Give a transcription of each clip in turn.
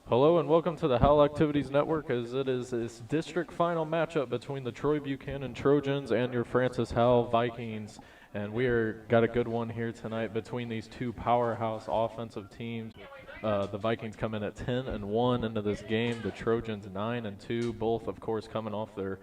Hello and welcome to the Howell Activities Network, as it is this district final matchup between the Troy Buchanan Trojans and your Francis Howell Vikings. And got a good one here tonight between these two powerhouse offensive teams. The Vikings come in at 10-1 into this game. The Trojans 9-2, both of course coming off their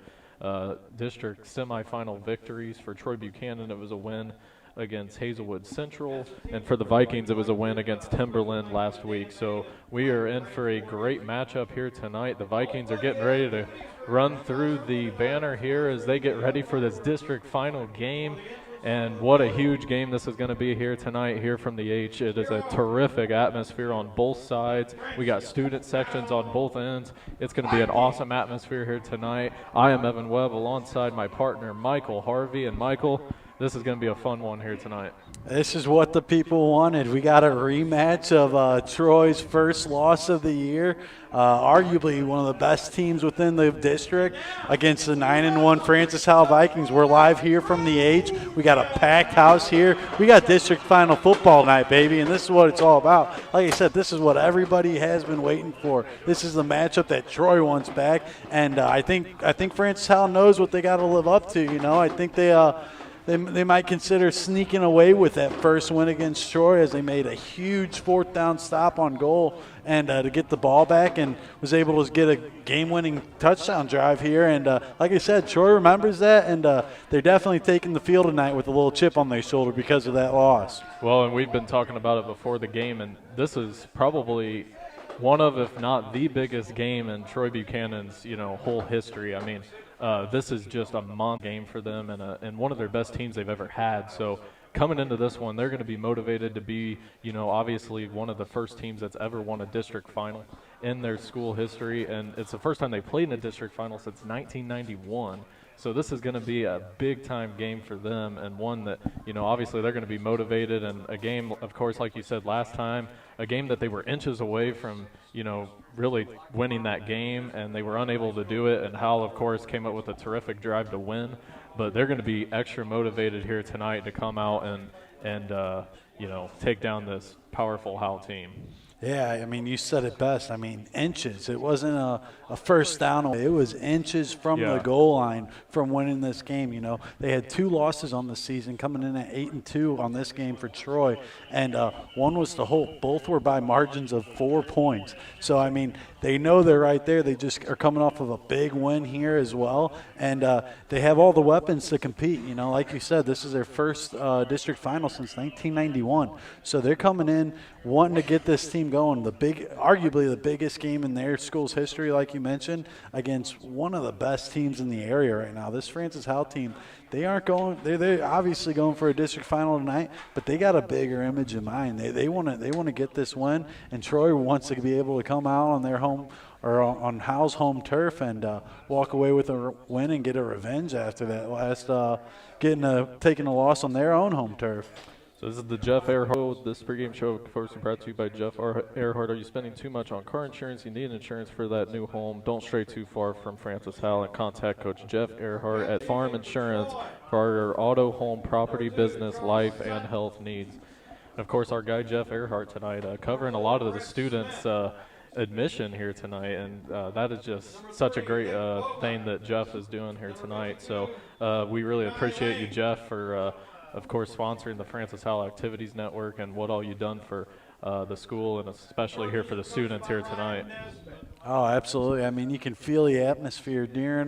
district semifinal victories. For Troy Buchanan, it was a win against Hazelwood Central, and for the Vikings it was a win against Timberland last week. So we are in for a great matchup here tonight. The Vikings are getting ready to run through the banner here as they get ready for this district final game. And what a huge game this is going to be here tonight here from the H. It is a terrific atmosphere on both sides. We got student sections on both ends. It's going to be an awesome atmosphere here tonight. I am Evan Webb alongside my partner Michael Harvey. And Michael, this is going to be a fun one here tonight. This is what the people wanted. We got a rematch of Troy's first loss of the year, arguably one of the best teams within the district against the 9-1 Francis Howell Vikings. We're live here from the H. We got a packed house here. We got district final football night, baby, and this is what it's all about. Like I said, this is what everybody has been waiting for. This is the matchup that Troy wants back, and I think Francis Howell knows what they got to live up to. You know, I think they might consider sneaking away with that first win against Troy, as they made a huge fourth down stop on goal and to get the ball back, and was able to get a game-winning touchdown drive here. And like I said, Troy remembers that, and they're definitely taking the field tonight with a little chip on their shoulder because of that loss. Well, and we've been talking about it before the game, and this is probably one of, if not the biggest game in Troy Buchanan's, whole history. I mean, this is just a month game for them, and one of their best teams they've ever had. So coming into this one, they're going to be motivated to be, obviously one of the first teams that's ever won a district final in their school history, and it's the first time they played in a district final since 1991. So this is going to be a big-time game for them, and one that, obviously they're going to be motivated, and a game, of course, like you said last time, a game that they were inches away from, really winning that game, and they were unable to do it, and Howell, of course, came up with a terrific drive to win. But they're going to be extra motivated here tonight to come out and take down this powerful Howell team. Yeah, I mean, you said it best. I mean, inches. It wasn't a first down. It was inches from the goal line from winning this game. They had two losses on the season, coming in at 8-2 on this game for Troy, and one was to Holt. Both were by margins of 4 points. So, I mean, they know they're right there. They just are coming off of a big win here as well, and they have all the weapons to compete. Like you said, this is their first district final since 1991. So they're coming in wanting to get this team going. Arguably the biggest game in their school's history, like you mentioned, against one of the best teams in the area right now. This Francis Howell team, they're obviously going for a district final tonight, but they got a bigger image in mind. They want to get this win, and Troy wants to be able to come out on their home or on Howell's home turf and walk away with a win and get a revenge after that last taking a loss on their own home turf. So this is the Jeff Earhart. This pregame show, of course, brought to you by Jeff Earhart. Are you spending too much on car insurance? You need insurance for that new home. Don't stray too far from Francis Howell, and contact Coach Jeff Earhart at Farm Insurance for your auto, home, property, business, life, and health needs. And of course, our guy Jeff Earhart tonight covering a lot of the students' admission here tonight, and that is just such a great thing that Jeff is doing here tonight. So we really appreciate you, Jeff, for of course, sponsoring the Francis Howell Activities Network and what all you've done for the school, and especially here for the students here tonight. Oh, absolutely. I mean, you can feel the atmosphere. During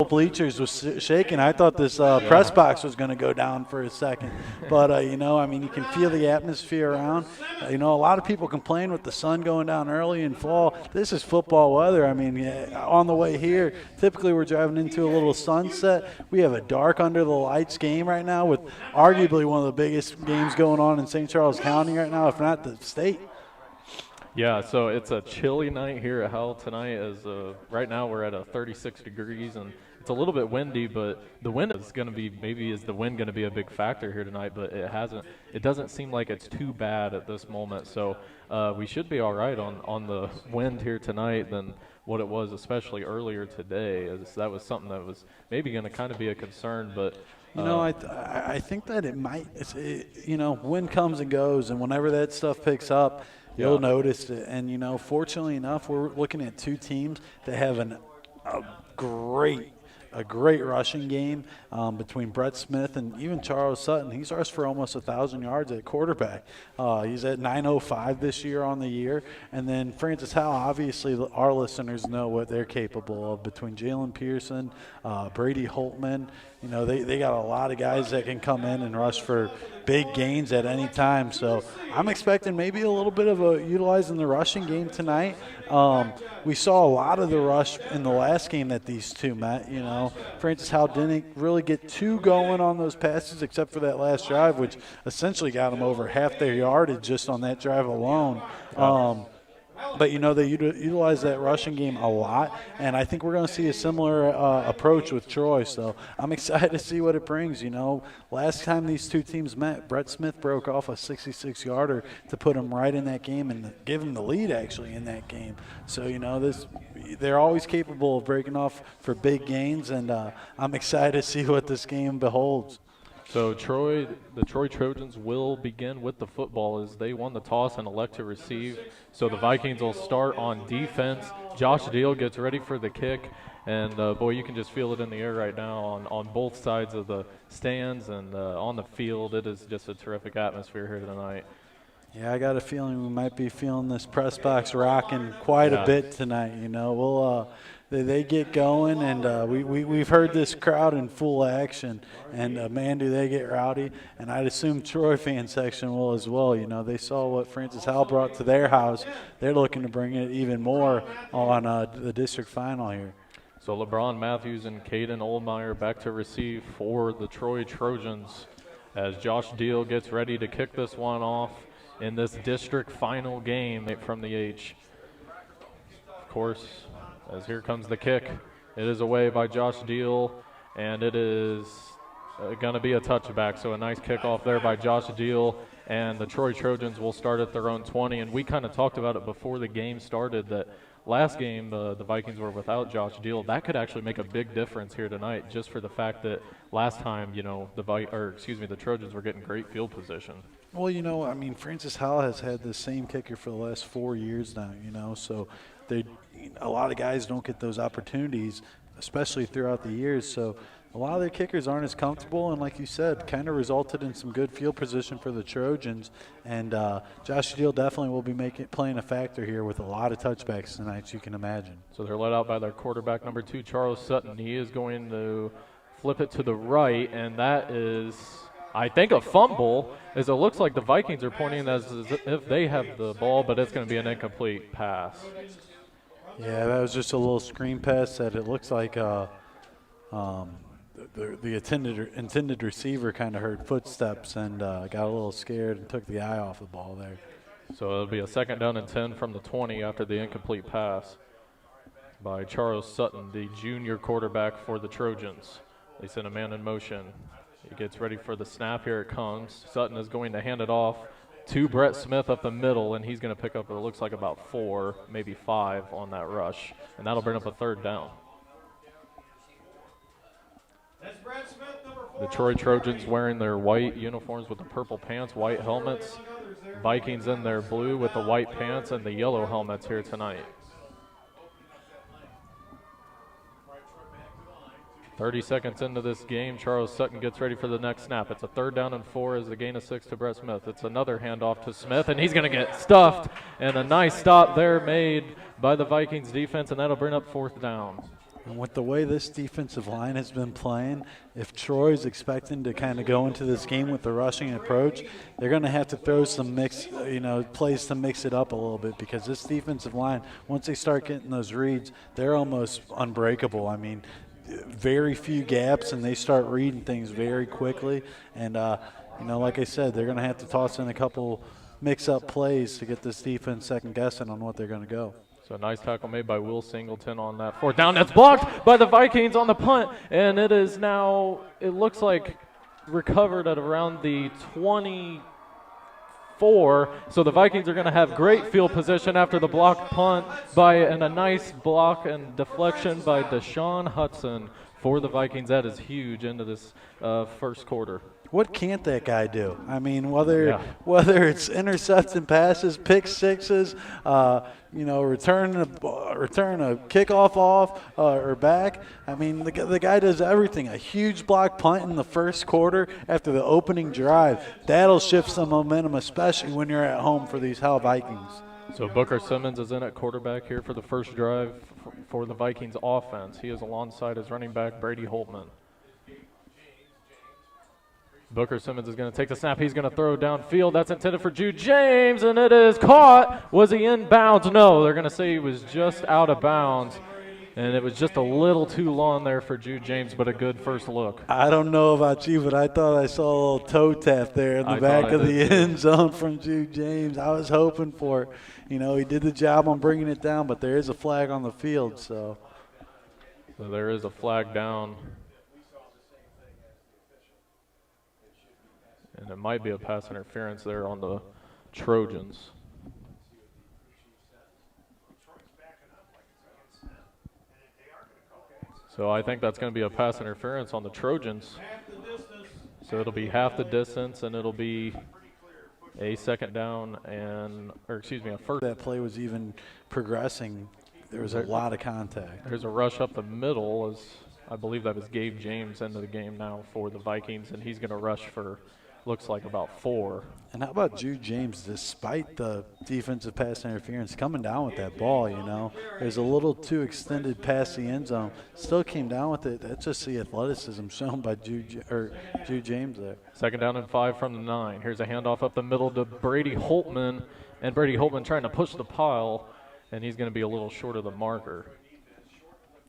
bleachers was shaking. I thought this press box was going to go down for a second. But, you can feel the atmosphere around. A lot of people complain with the sun going down early in fall. This is football weather. I mean, on the way here, typically we're driving into a little sunset. We have a dark under the lights game right now with arguably one of the biggest games going on in St. Charles County right now, if not the state. Yeah, so it's a chilly night here at Howell tonight. As right now we're at 36 degrees, and it's a little bit windy, but the wind is going to be, is the wind going to be a big factor here tonight, but it doesn't seem like it's too bad at this moment. So we should be all right on the wind here tonight than what it was, especially earlier today, as that was something that was maybe going to kind of be a concern, but I think that it might, wind comes and goes, and whenever that stuff picks up, You'll notice it. And, fortunately enough, we're looking at two teams that have a great rushing game between Brett Smith and even Charles Sutton. He's rushed for almost 1,000 yards at quarterback. He's at 905 this year on the year. And then Francis Howell, obviously our listeners know what they're capable of between Jalen Pearson, Brady Holtman. They got a lot of guys that can come in and rush for big gains at any time. So I'm expecting maybe a little bit of utilizing the rushing game tonight. We saw a lot of the rush in the last game that these two met. Francis Howell didn't really get too going on those passes except for that last drive, which essentially got them over half their yardage just on that drive alone. But, they utilize that rushing game a lot, and I think we're going to see a similar approach with Troy. So I'm excited to see what it brings. Last time these two teams met, Brett Smith broke off a 66-yarder to put him right in that game and give him the lead, actually, in that game. So, they're always capable of breaking off for big gains, and I'm excited to see what this game beholds. So the Troy Trojans will begin with the football as they won the toss and elect to receive. So the Vikings will start on defense. Josh Deal gets ready for the kick. And, boy, you can just feel it in the air right now on both sides of the stands and on the field. It is just a terrific atmosphere here tonight. Yeah, I got a feeling we might be feeling this press box rocking quite a bit tonight. We'll they get going, and we've heard this crowd in full action, and man, do they get rowdy. And I'd assume Troy fan section will as well. They saw what Francis Howell brought to their house. They're looking to bring it even more on the district final here. So LeBron Matthews and Caden Oldmeyer back to receive for the Troy Trojans as Josh Deal gets ready to kick this one off in this district final game from the H. Of course, as here comes the kick. It is away by Josh Deal, and it is going to be a touchback. So a nice kickoff there by Josh Deal, and the Troy Trojans will start at their own 20. And we kind of talked about it before the game started that last game the Vikings were without Josh Deal. That could actually make a big difference here tonight, just for the fact that last time, the Trojans were getting great field position. Well, Francis Howell has had the same kicker for the last 4 years now, so a lot of guys don't get those opportunities, especially throughout the years. So a lot of their kickers aren't as comfortable, and like you said, kind of resulted in some good field position for the Trojans. And Josh Deal definitely will be playing a factor here with a lot of touchbacks tonight, you can imagine. So they're led out by their quarterback, number 2, Charles Sutton. He is going to flip it to the right, and that is, I think, a fumble, as it looks like the Vikings are pointing as if they have the ball, but it's going to be an incomplete pass. Yeah, that was just a little screen pass that it looks like the intended receiver kind of heard footsteps and got a little scared and took the eye off the ball there. So it'll be a 2nd down and 10 from the 20 after the incomplete pass by Charles Sutton, the junior quarterback for the Trojans. They send a man in motion. He gets ready for the snap. Here it comes. Sutton is going to hand it off to Brett Smith up the middle, and he's going to pick up, it looks like, about 4, maybe 5 on that rush, and that'll bring up a 3rd down. The Troy Trojans wearing their white uniforms with the purple pants, white helmets. Vikings in their blue with the white pants and the yellow helmets here tonight. 30 seconds into this game, Charles Sutton gets ready for the next snap. It's a 3rd down and 4 as the gain of 6 to Brett Smith. It's another handoff to Smith, and he's going to get stuffed. And a nice stop there made by the Vikings defense, and that'll bring up 4th down. And with the way this defensive line has been playing, if Troy's expecting to kind of go into this game with the rushing approach, they're going to have to throw some plays to mix it up a little bit, because this defensive line, once they start getting those reads, they're almost unbreakable. Very few gaps, and they start reading things very quickly. And, like I said, they're going to have to toss in a couple mix-up plays to get this defense second-guessing on what they're going to go. So a nice tackle made by Will Singleton on that 4th down. That's blocked by the Vikings on the punt, and it is now, it looks like, recovered at around the 24. So the Vikings are going to have great field position after the blocked punt and a nice block and deflection by Deshaun Hudson for the Vikings. That is huge into this first quarter. What can't that guy do? I mean, Yeah. whether it's intercepting passes, pick sixes, return a kickoff off or back. I mean, the guy does everything. A huge block punt in the first quarter after the opening drive. That'll shift some momentum, especially when you're at home for these Howell Vikings. So Booker Simmons is in at quarterback here for the first drive for the Vikings offense. He is alongside his running back, Brady Holtman. Booker Simmons is going to take the snap. He's going to throw downfield. That's intended for Jude James, and it is caught. Was he in bounds? No, they're going to say he was just out of bounds, and it was just a little too long there for Jude James, but a good first look. I don't know about you, but I thought I saw a little toe tap there in the back of the end zone from Jude James. I was hoping for it. He did the job on bringing it down, but there is a flag on the field. So there is a flag down. And it might be a pass interference there on the Trojans. So I think that's going to be a pass interference on the Trojans. So it'll be half the distance, and it'll be a second down a first. That play was even progressing. There was a lot of contact. There's a rush up the middle. As I believe that was Gabe James into the game now for the Vikings, and he's going to rush for looks like about 4. And how about Jude James, despite the defensive pass interference, coming down with that ball, It was a little too extended past the end zone. Still came down with it. That's just the athleticism shown by Jude James there. Second down and 5 from the 9. Here's a handoff up the middle to Brady Holtman, and Brady Holtman trying to push the pile, and he's going to be a little short of the marker.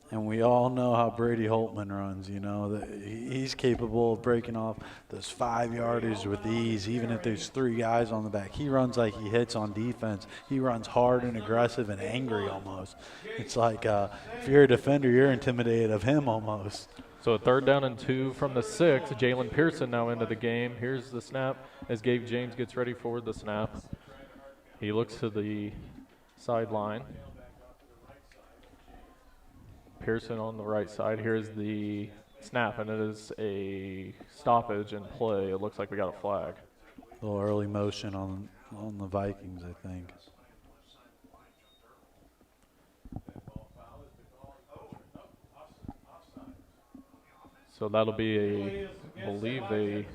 And we all know how Brady Holtman runs, that he's capable of breaking off those 5-yarders with ease, even if there's 3 guys on the back. He runs like he hits on defense. He runs hard and aggressive and angry almost. It's like if you're a defender, you're intimidated of him almost. So a third down and 2 from the 6. Jalen Pearson now into the game. Here's the snap as Gabe James gets ready for the snap. He looks to the sideline. Pearson on the right side. Here's the snap, and it is a stoppage in play. It looks like we got a flag. A little early motion on the Vikings, I think. So that'll be it'll be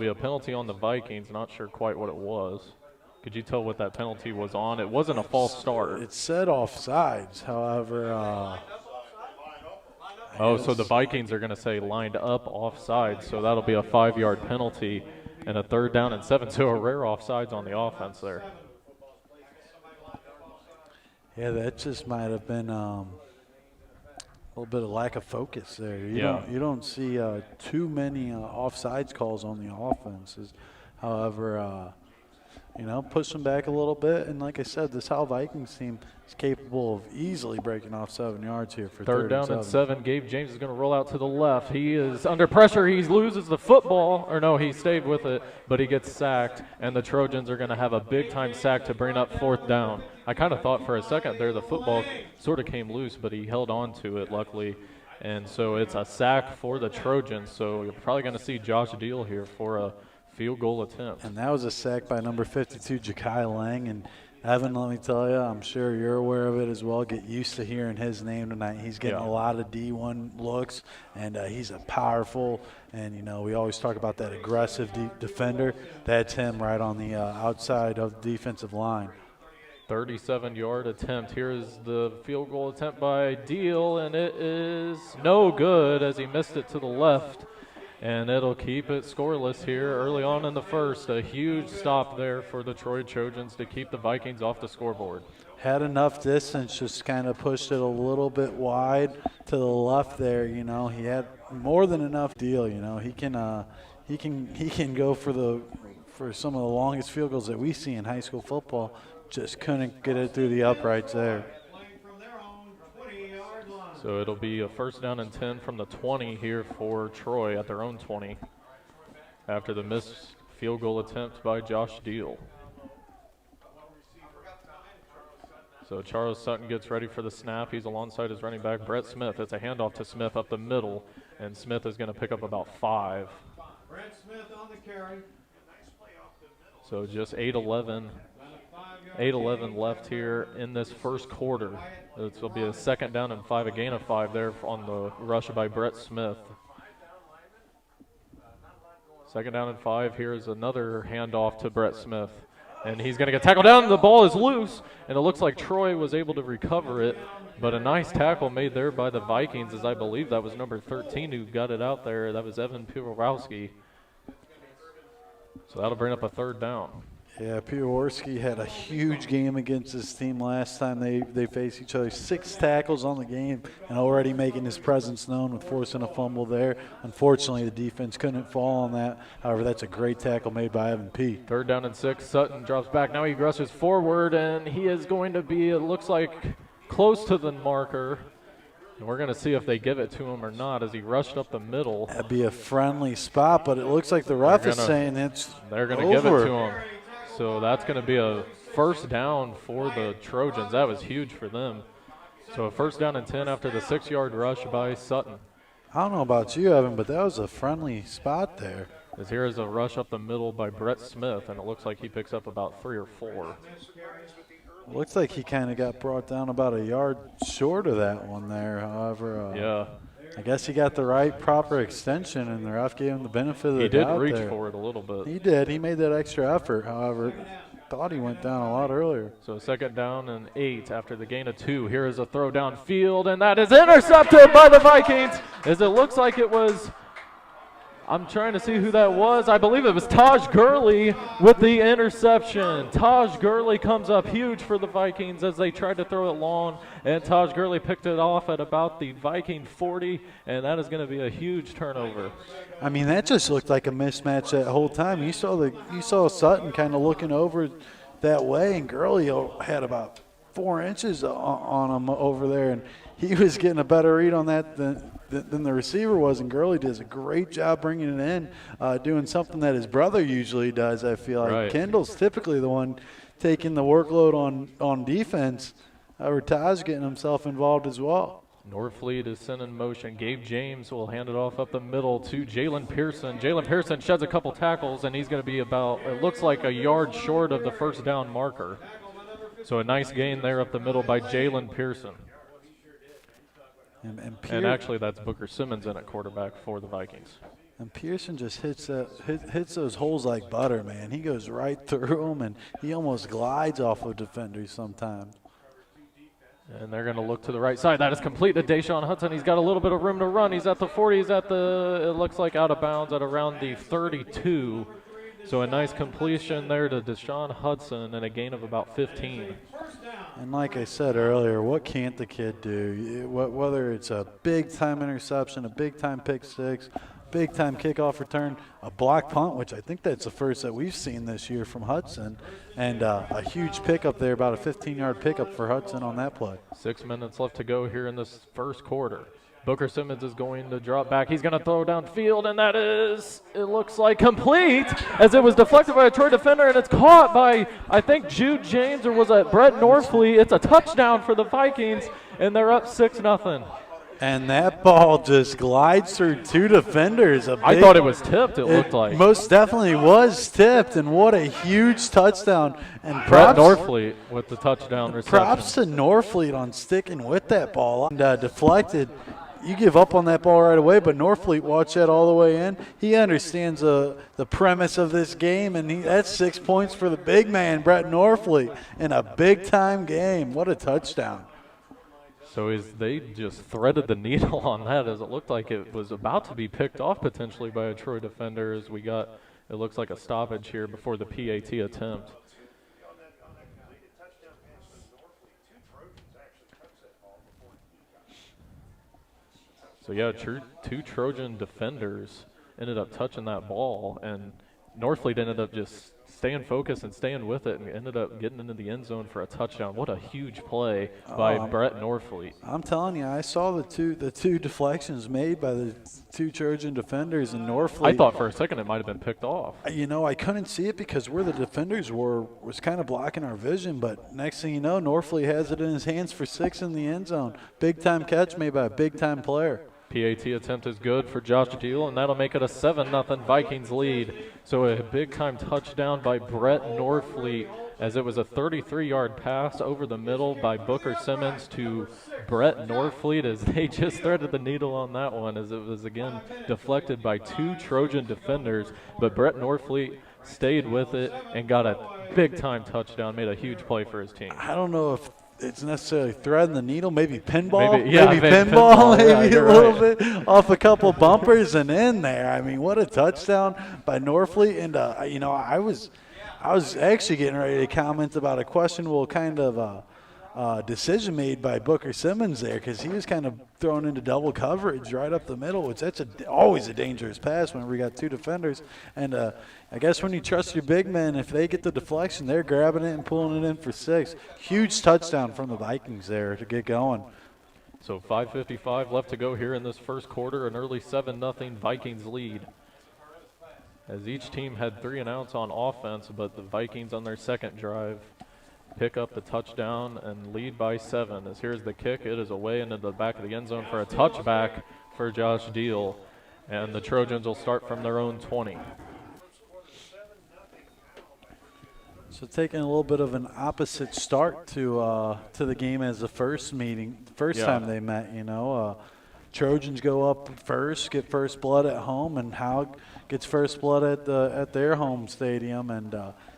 a penalty on the Vikings. Not sure quite what it was. Could you tell what that penalty was on? It wasn't a false start. It said offsides, however. So the Vikings are going to say lined up offside, so that'll be a 5-yard penalty and a third down and 7. So a rare offsides on the offense there. Yeah, that just might have been a little bit of lack of focus there. You don't see too many offsides calls on the offenses. However, push them back a little bit. And like I said, this Howell Vikings team is capable of easily breaking off 7 yards here for third down and 7. Gabe James is going to roll out to the left. He is under pressure. He loses the football. Or no, he stayed with it, but he gets sacked. And the Trojans are going to have a big-time sack to bring up 4th down. I kind of thought for a second there the football sort of came loose, but he held on to it, luckily. And so it's a sack for the Trojans. So you're probably going to see Josh Deal here for a field goal attempt. And that was a sack by number 52, Ja'Kai Lang. And Evan, let me tell you, I'm sure you're aware of it as well. Get used to hearing his name tonight. He's getting a lot of D1 looks, and he's a powerful, and, we always talk about that aggressive defender. That's him right on the outside of the defensive line. 37-yard attempt. Here is the field goal attempt by Deal, and it is no good as he missed it to the left. And it'll keep it scoreless here early on in the first. A huge stop there for the Troy Trojans to keep the Vikings off the scoreboard. Had enough distance, just kind of pushed it a little bit wide to the left there. He had more than enough Deal. He can go for some of the longest field goals that we see in high school football. Just couldn't get it through the uprights there. So it'll be a first down and 10 from the 20 here for Troy at their own 20 after the missed field goal attempt by Josh Deal. So Charles Sutton gets ready for the snap. He's alongside his running back, Brett Smith. It's a handoff to Smith up the middle, and Smith is going to pick up about 5. So just 8:11 left here in this first quarter. This will be a 2nd down and 5, a gain of 5 there on the rush by Brett Smith. 2nd down and 5. Here's another handoff to Brett Smith. And he's going to get tackled down. The ball is loose, and it looks like Troy was able to recover it. But a nice tackle made there by the Vikings, as I believe that was number 13 who got it out there. That was Evan Piworowski. So that'll bring up a 3rd down. Yeah, Piworowski had a huge game against this team last time they faced each other. 6 tackles on the game and already making his presence known with forcing a fumble there. Unfortunately, the defense couldn't fall on that. However, that's a great tackle made by Evan P. 3rd down and 6. Sutton drops back. Now he rushes forward, and he is going to be, it looks like, close to the marker. And we're going to see if they give it to him or not as he rushed up the middle. That'd be a friendly spot, but it looks like the ref is saying it's They're going to give it to him. So that's going to be a 1st down for the Trojans. That was huge for them. So a 1st down and 10 after the 6-yard rush by Sutton. I don't know about you, Evan, but that was a friendly spot there. As here is a rush up the middle by Brett Smith, and it looks like he picks up about 3 or 4. Looks like he kind of got brought down about a yard short of that one there. However, yeah, I guess he got the right proper extension, and the ref gave him the benefit of the doubt. He did reach there. for it a little bit. He did. He made that extra effort. However, thought he went down a lot earlier. So 2nd down and 8 after the gain of 2. Here is a throw downfield, and that is intercepted by the Vikings. As it looks like it was, I'm trying to see who that was. I believe it was Taj Gurley with the interception. Taj Gurley comes up huge for the Vikings as they tried to throw it long, and Taj Gurley picked it off at about the Viking 40, and that is going to be a huge turnover. I mean, that just looked like a mismatch that whole time. You saw Sutton kind of looking over that way, and Gurley had about 4 inches on him over there, and he was getting a better read on that than the receiver was, and Gurley does a great job bringing it in, doing something that his brother usually does, I feel like. Right. Kendall's typically the one taking the workload on defense. However, Taj getting himself involved as well. Norfleet is sent in motion. Gabe James will hand it off up the middle to Jalen Pearson. Jalen Pearson sheds a couple tackles, and he's going to be about, it looks like, a yard short of the 1st down marker. So a nice gain there up the middle by Jalen Pearson. And actually, that's Booker Simmons in at quarterback for the Vikings. And Pearson just hits those holes like butter, man. He goes right through them, and he almost glides off of defenders sometimes. And they're going to look to the right side. That is complete to Deshaun Hudson. He's got a little bit of room to run. He's at the 40. He's at it looks like out of bounds at around the 32. So a nice completion there to Deshaun Hudson and a gain of about 15. And like I said earlier, what can't the kid do? Whether it's a big-time interception, a big-time pick six, big-time kickoff return, a block punt, which I think that's the first that we've seen this year from Hudson, and a huge pickup there, about a 15-yard pickup for Hudson on that play. 6 minutes left to go here in this first quarter. Booker Simmons is going to drop back. He's going to throw downfield, and that is, it looks like, complete, as it was deflected by a Troy defender, and it's caught by, I think, Jude James, or was it Brett Norfleet? It's a touchdown for the Vikings, and they're up 6-0. And that ball just glides through 2 defenders. I thought it was tipped, it looked like. Most definitely was tipped, and what a huge touchdown. And Brett Norfleet with the touchdown reception. Props to Norfleet on sticking with that ball. And deflected. You give up on that ball right away, but Norfleet watched that all the way in. He understands the premise of this game, and that's 6 points for the big man, Brett Norfleet, in a big-time game. What a touchdown. So they just threaded the needle on that, as it looked like it was about to be picked off potentially by a Troy defender, as we got, it looks like a stoppage here before the PAT attempt. So, yeah, 2 Trojan defenders ended up touching that ball, and Norfleet ended up just staying focused and staying with it and ended up getting into the end zone for a touchdown. What a huge play by Brett Norfleet. I'm telling you, I saw the two deflections made by the 2 Trojan defenders, and Norfleet. I thought for a second it might have been picked off. You know, I couldn't see it because where the defenders was kind of blocking our vision, but next thing you know, Norfleet has it in his hands for 6 in the end zone. Big-time catch made by a big-time player. PAT attempt is good for Josh Deal, and that'll make it a 7-0 Vikings lead. So a big-time touchdown by Brett Norfleet, as it was a 33-yard pass over the middle by Booker Simmons to Brett Norfleet, as they just threaded the needle on that one, as it was again deflected by 2 Trojan defenders. But Brett Norfleet stayed with it and got a big-time touchdown, made a huge play for his team. I don't know if it's necessarily threading the needle, maybe pinball, maybe pinball, maybe a little bit off a couple bumpers and in there. I mean, what a touchdown by Norfleet. And, you know, I was actually getting ready to comment about a questionable kind of decision made by Booker Simmons there, because he was kind of thrown into double coverage right up the middle, which that's always a dangerous pass whenever we got 2 defenders. And I guess when you trust your big men, if they get the deflection, they're grabbing it and pulling it in for 6. Huge touchdown from the Vikings there to get going. So 5:55 left to go here in this first quarter, an early 7-0 Vikings lead, as each team had 3 and outs on offense, but the Vikings on their second drive pick up the touchdown and lead by 7. As here's the kick. It is away into the back of the end zone for a touchback for Josh Deal, and the Trojans will start from their own 20. So taking a little bit of an opposite start to the game as the first time they met. You know, Trojans go up first, get first blood at home, and Howell gets first blood at their home stadium, and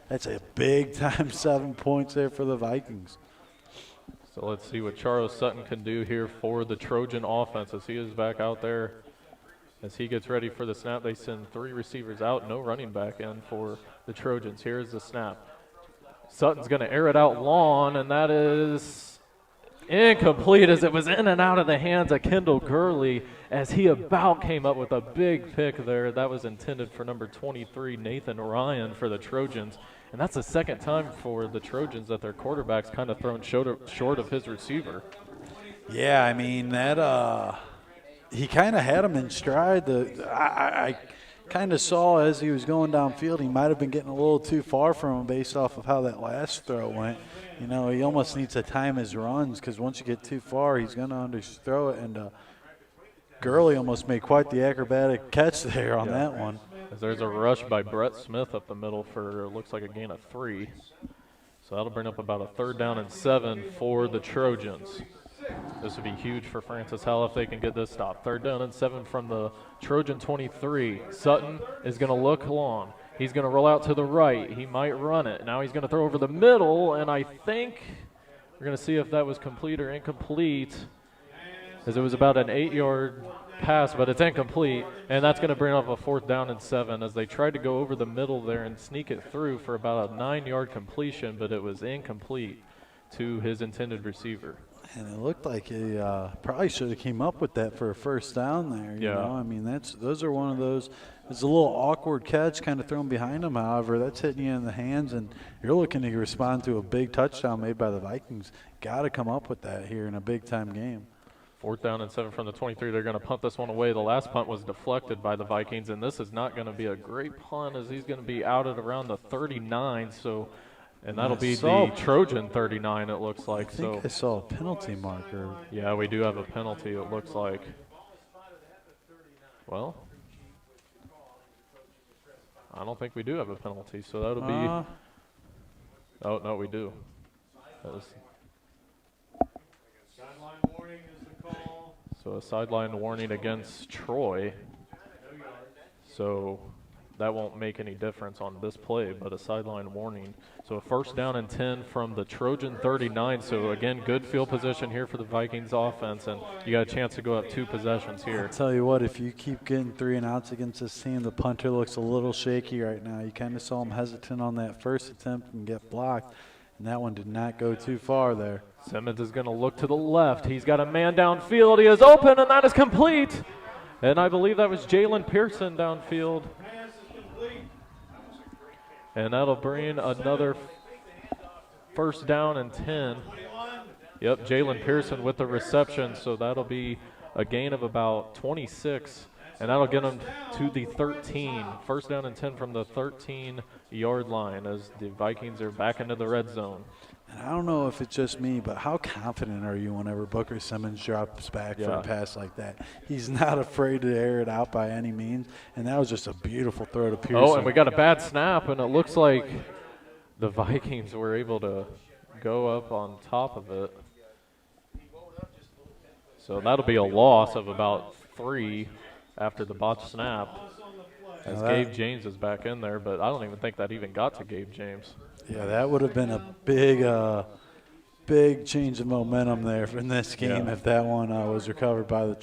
that's a big-time 7 points there for the Vikings. So let's see what Charles Sutton can do here for the Trojan offense, as he is back out there. As he gets ready for the snap, they send 3 receivers out, no running back in for the Trojans. Here's the snap. Sutton's going to air it out long, and that is incomplete, as it was in and out of the hands of Kendall Gurley, as he about came up with a big pick there. That was intended for number 23, Nathan Ryan, for the Trojans. And that's the second time for the Trojans that their quarterback's kind of thrown short of his receiver. Yeah, I mean, that he kind of had him in stride. I kind of saw as he was going downfield, he might have been getting a little too far from him based off of how that last throw went. You know, he almost needs to time his runs, because once you get too far, he's going to underthrow it. And Gurley almost made quite the acrobatic catch there on that one. As there's a rush by Brett Smith up the middle for, looks like a gain of 3. So that'll bring up about a 3rd down and 7 for the Trojans. This would be huge for Francis Howell if they can get this stop. 3rd down and 7 from the Trojan 23. Sutton is going to look long. He's going to roll out to the right. He might run it. Now he's going to throw over the middle, and I think we're going to see if that was complete or incomplete, as it was about an 8-yard pass, but it's incomplete, and that's going to bring up a 4th down and 7, as they tried to go over the middle there and sneak it through for about a 9-yard completion, but it was incomplete to his intended receiver. And it looked like he probably should have came up with that for a 1st down there. You know? I mean, those are one of those. It's a little awkward catch, kind of thrown behind him. However, that's hitting you in the hands, and you're looking to respond to a big touchdown made by the Vikings. Got to come up with that here in a big-time game. 4th down and 7 from the 23. They're going to punt this one away. The last punt was deflected by the Vikings, and this is not going to be a great punt, as he's going to be out at around the 39. So. And that'll be the Trojan 39, it looks like. I think I saw a penalty marker. Yeah, we do have a penalty, it looks like. Well, I don't think we do have a penalty, so that'll be. Oh, no, we do. Sideline warning is the call. So a sideline warning against Troy. So that won't make any difference on this play, but a sideline warning. So a 1st down and 10 from the Trojan 39. So, again, good field position here for the Vikings offense, and you got a chance to go up 2 possessions here. I'll tell you what, if you keep getting 3 and outs against this team, the punter looks a little shaky right now. You kind of saw him hesitant on that first attempt and get blocked, and that one did not go too far there. Simmons is going to look to the left. He's got a man downfield. He is open, and that is complete. And I believe that was Jalen Pearson downfield. And that'll bring another 1st down and 10. Yep, Jalen Pearson with the reception, so that'll be a gain of about 26, and that'll get them to the 13. 1st down and 10 from the 13-yard line, as the Vikings are back into the red zone. And I don't know if it's just me, but how confident are you whenever Booker Simmons drops back for a pass like that? He's not afraid to air it out by any means, and that was just a beautiful throw to Pearson. Oh, and we got a bad snap, and it looks like the Vikings were able to go up on top of it. So that'll be a loss of about 3 after the botched snap. As Gabe James is back in there, but I don't even think that even got to Gabe James. Yeah, that would have been a big change of momentum there in this game if that one was recovered by the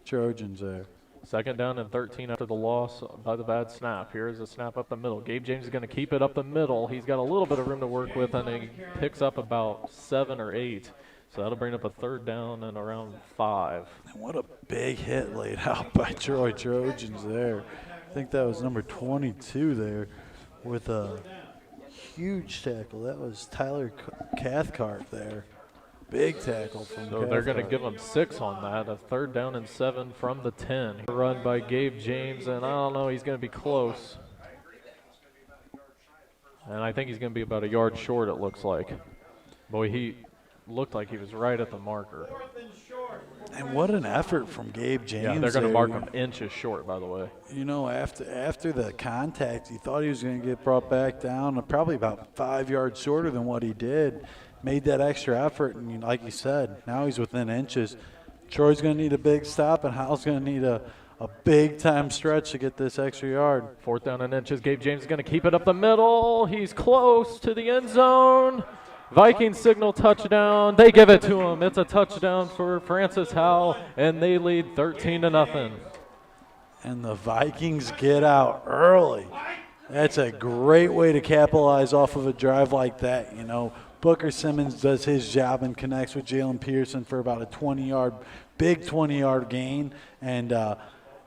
Trojans there. 2nd down and 13 after the loss by the bad snap. Here's a snap up the middle. Gabe James is going to keep it up the middle. He's got a little bit of room to work with, and he picks up about 7 or 8. So that'll bring up a 3rd down and around 5. And what a big hit laid out by Trojans there. I think that was number 22 there with a huge tackle. That was Tyler Cathcart there. Big tackle from So they're going to give him 6 on that. A 3rd down and 7 from the 10. Run by Gabe James, and I don't know, he's going to be close. And I think he's going to be about a yard short, it looks like. Boy, he looked like he was right at the marker. And what an effort from Gabe James. Yeah, they're going to mark him inches short, by the way. You know, after the contact, he thought he was going to get brought back down, probably about 5 yards shorter than what he did. Made that extra effort, and like you said, now he's within inches. Troy's going to need a big stop, and Howell's going to need a big-time stretch to get this extra yard. 4th down and inches. Gabe James is going to keep it up the middle. He's close to the end zone. Vikings signal touchdown. They give it to him. It's a touchdown for Francis Howell, and they lead 13-0. And the Vikings get out early. That's a great way to capitalize off of a drive like that. You know, Booker Simmons does his job and connects with Jalen Pearson for about a big 20-yard gain, and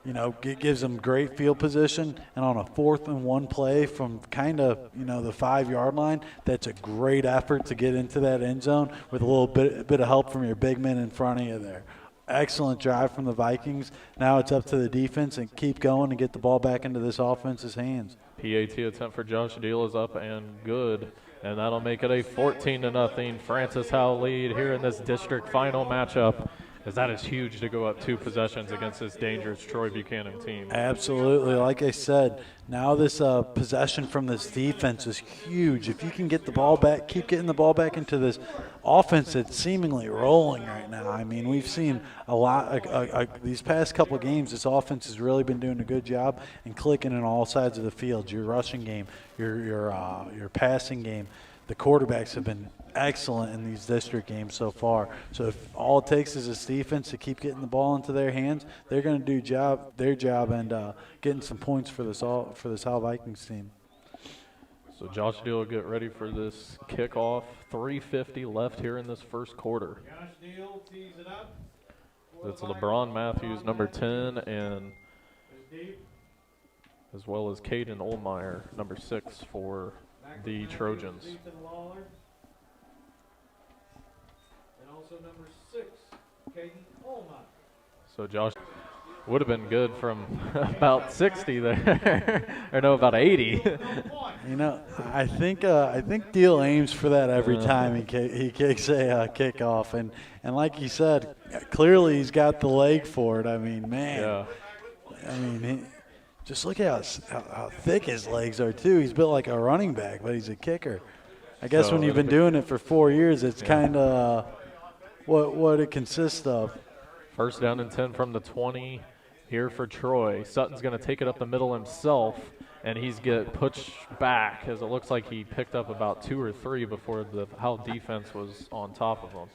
you know, it gives them great field position. And on a 4th and 1 play from kind of, you know, the 5-yard line, that's a great effort to get into that end zone with a little bit of help from your big men in front of you there. Excellent drive from the Vikings. Now it's up to the defense and keep going and get the ball back into this offense's hands. PAT attempt for Josh Deal is up and good, and that'll make it a 14-0 Francis Howell lead here in this district final matchup, as that is huge to go up 2 possessions against this dangerous Troy Buchanan team. Absolutely. Like I said, now this possession from this defense is huge. If you can get the ball back, keep getting the ball back into this offense that's seemingly rolling right now. I mean, we've seen a lot these past couple of games. This offense has really been doing a good job and clicking in all sides of the field. Your rushing game, your passing game. The quarterbacks have been excellent in these district games so far. So if all it takes is this defense to keep getting the ball into their hands, they're going to do their job and getting some points for this Howell Vikings team. So Josh Deal will get ready for this kickoff. 3:50 left here in this first quarter. Josh Deal tees it up. It's LeBron Matthews, number 10, and as well as Caden Olmeyer, number 6 for the Trojans. Ethan Lawler. And also number 6, Caden Olmeyer. So Josh would have been good from about 60 there, or no, about 80. You know, I think Deal aims for that every time he kicks a kickoff, and like you said, clearly he's got the leg for it. I mean, man, Yeah. I mean, just look at how thick his legs are too. He's built like a running back, but he's a kicker. I guess So when you've been doing it for 4 years, it's kind of what it consists of. 1st down and 10 from the 20 here for Troy. Sutton's going to take it up the middle himself, and he's get pushed back as it looks like he picked up about 2 or 3 before the Howell defense was on top of him.